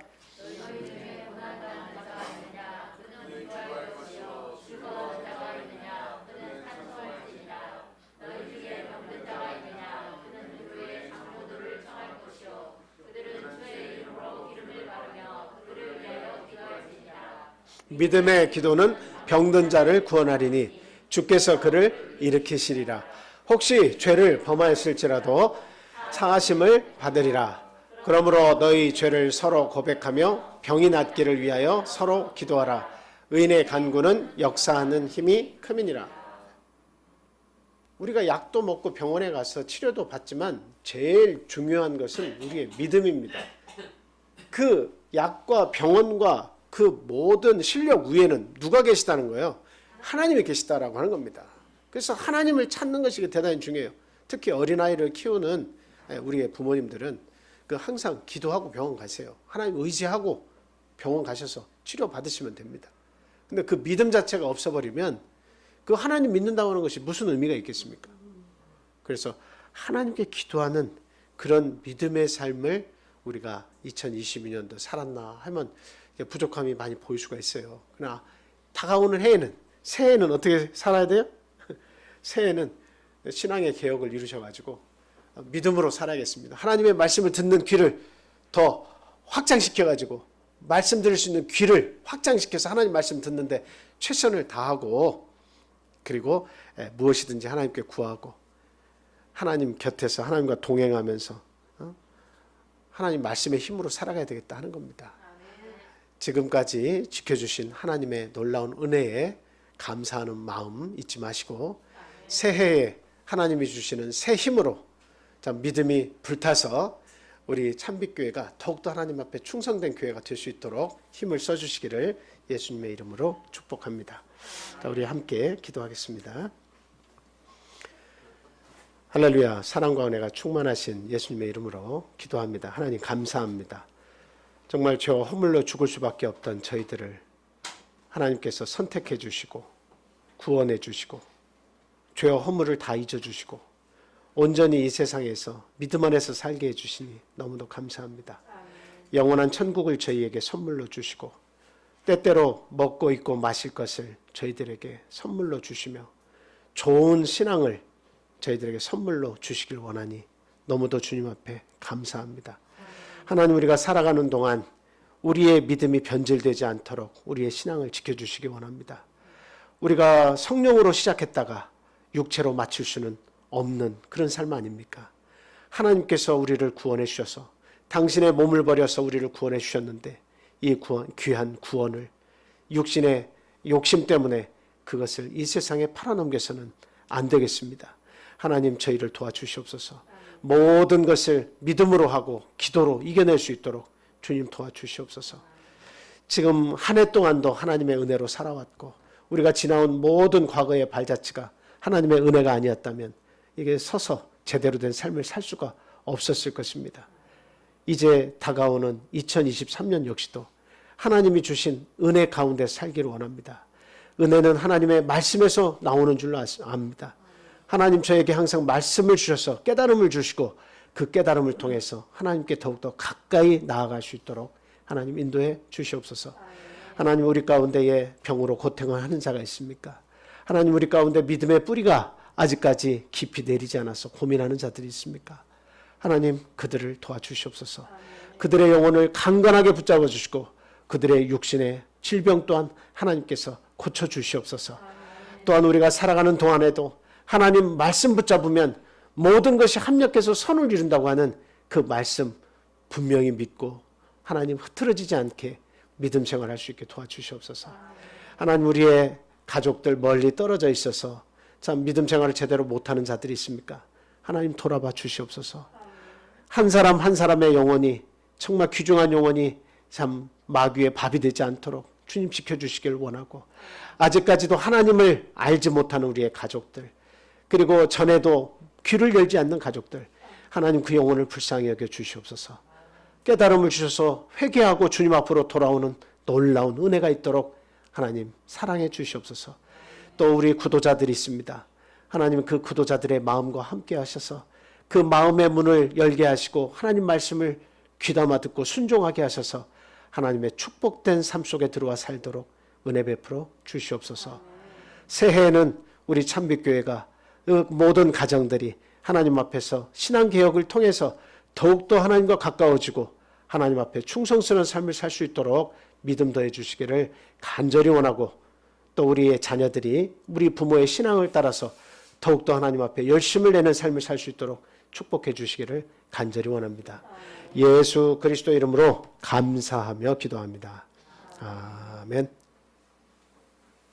믿음의 기도는 병든 자를 구원하리니 주께서 그를 일으키시리라. 혹시 죄를 범하였을지라도 사하심을 받으리라. 그러므로 너희 죄를 서로 고백하며 병이 낫기를 위하여 서로 기도하라. 의인의 간구는 역사하는 힘이 큼이니라. 우리가 약도 먹고 병원에 가서 치료도 받지만 제일 중요한 것은 우리의 믿음입니다. 그 약과 병원과 그 모든 실력 위에는 누가 계시다는 거예요? 하나님이 계시다라고 하는 겁니다. 그래서 하나님을 찾는 것이 대단히 중요해요. 특히 어린아이를 키우는 우리의 부모님들은 항상 기도하고 병원 가세요. 하나님 의지하고 병원 가셔서 치료 받으시면 됩니다. 근데 그 믿음 자체가 없어버리면 그 하나님 믿는다고 하는 것이 무슨 의미가 있겠습니까? 그래서 하나님께 기도하는 그런 믿음의 삶을 우리가 2022년도 살았나 하면 부족함이 많이 보일 수가 있어요. 그러나 다가오는 새해에는 어떻게 살아야 돼요? 새해에는 신앙의 개혁을 이루셔가지고 믿음으로 살아야겠습니다. 하나님의 말씀을 듣는 귀를 더 확장시켜가지고 말씀 들을 수 있는 귀를 확장시켜서 하나님 말씀 듣는데 최선을 다하고 그리고 무엇이든지 하나님께 구하고 하나님 곁에서 하나님과 동행하면서 하나님 말씀의 힘으로 살아가야 되겠다 하는 겁니다. 지금까지 지켜주신 하나님의 놀라운 은혜에 감사하는 마음 잊지 마시고 새해에 하나님이 주시는 새 힘으로 믿음이 불타서 우리 참빛교회가 더욱더 하나님 앞에 충성된 교회가 될 수 있도록 힘을 써주시기를 예수님의 이름으로 축복합니다. 자, 우리 함께 기도하겠습니다. 할렐루야. 사랑과 은혜가 충만하신 예수님의 이름으로 기도합니다. 하나님 감사합니다. 정말 죄와 허물로 죽을 수밖에 없던 저희들을 하나님께서 선택해 주시고 구원해 주시고 죄와 허물을 다 잊어주시고 온전히 이 세상에서 믿음 안에서 살게 해주시니 너무도 감사합니다. 영원한 천국을 저희에게 선물로 주시고 때때로 먹고 입고 마실 것을 저희들에게 선물로 주시며 좋은 신앙을 저희들에게 선물로 주시길 원하니 너무도 주님 앞에 감사합니다. 하나님, 우리가 살아가는 동안 우리의 믿음이 변질되지 않도록 우리의 신앙을 지켜주시기 원합니다. 우리가 성령으로 시작했다가 육체로 마칠 수는 없는 그런 삶 아닙니까? 하나님께서 우리를 구원해 주셔서 당신의 몸을 버려서 우리를 구원해 주셨는데 이 귀한 구원을 육신의 욕심 때문에 그것을 이 세상에 팔아넘겨서는 안 되겠습니다. 하나님, 저희를 도와주시옵소서. 모든 것을 믿음으로 하고 기도로 이겨낼 수 있도록 주님 도와주시옵소서. 지금 한 해 동안도 하나님의 은혜로 살아왔고 우리가 지나온 모든 과거의 발자취가 하나님의 은혜가 아니었다면 이게 서서 제대로 된 삶을 살 수가 없었을 것입니다. 이제 다가오는 2023년 역시도 하나님이 주신 은혜 가운데 살기를 원합니다. 은혜는 하나님의 말씀에서 나오는 줄로 압니다. 하나님 저에게 항상 말씀을 주셔서 깨달음을 주시고 그 깨달음을 통해서 하나님께 더욱더 가까이 나아갈 수 있도록 하나님 인도해 주시옵소서. 하나님, 우리 가운데에 병으로 고통을 하는 자가 있습니까? 하나님, 우리 가운데 믿음의 뿌리가 아직까지 깊이 내리지 않아서 고민하는 자들이 있습니까? 하나님, 그들을 도와주시옵소서. 그들의 영혼을 강건하게 붙잡아 주시고 그들의 육신의 질병 또한 하나님께서 고쳐주시옵소서. 또한 우리가 살아가는 동안에도 하나님 말씀 붙잡으면 모든 것이 합력해서 선을 이룬다고 하는 그 말씀 분명히 믿고 하나님 흐트러지지 않게 믿음 생활할 수 있게 도와주시옵소서. 하나님, 우리의 가족들 멀리 떨어져 있어서 참 믿음 생활을 제대로 못하는 자들이 있습니까? 하나님 돌아봐 주시옵소서. 한 사람 한 사람의 영혼이 정말 귀중한 영혼이 참 마귀의 밥이 되지 않도록 주님 지켜주시길 원하고, 아직까지도 하나님을 알지 못하는 우리의 가족들, 그리고 전에도 귀를 열지 않는 가족들, 하나님 그 영혼을 불쌍히 여겨 주시옵소서. 깨달음을 주셔서 회개하고 주님 앞으로 돌아오는 놀라운 은혜가 있도록 하나님 사랑해 주시옵소서. 또 우리 구도자들이 있습니다. 하나님 그 구도자들의 마음과 함께 하셔서 그 마음의 문을 열게 하시고 하나님 말씀을 귀담아 듣고 순종하게 하셔서 하나님의 축복된 삶 속에 들어와 살도록 은혜 베풀어 주시옵소서. 새해에는 우리 참빛교회가 그 모든 가정들이 하나님 앞에서 신앙개혁을 통해서 더욱더 하나님과 가까워지고 하나님 앞에 충성스러운 삶을 살 수 있도록 믿음 더해 주시기를 간절히 원하고, 또 우리의 자녀들이 우리 부모의 신앙을 따라서 더욱더 하나님 앞에 열심을 내는 삶을 살 수 있도록 축복해 주시기를 간절히 원합니다. 예수 그리스도 이름으로 감사하며 기도합니다. 아멘.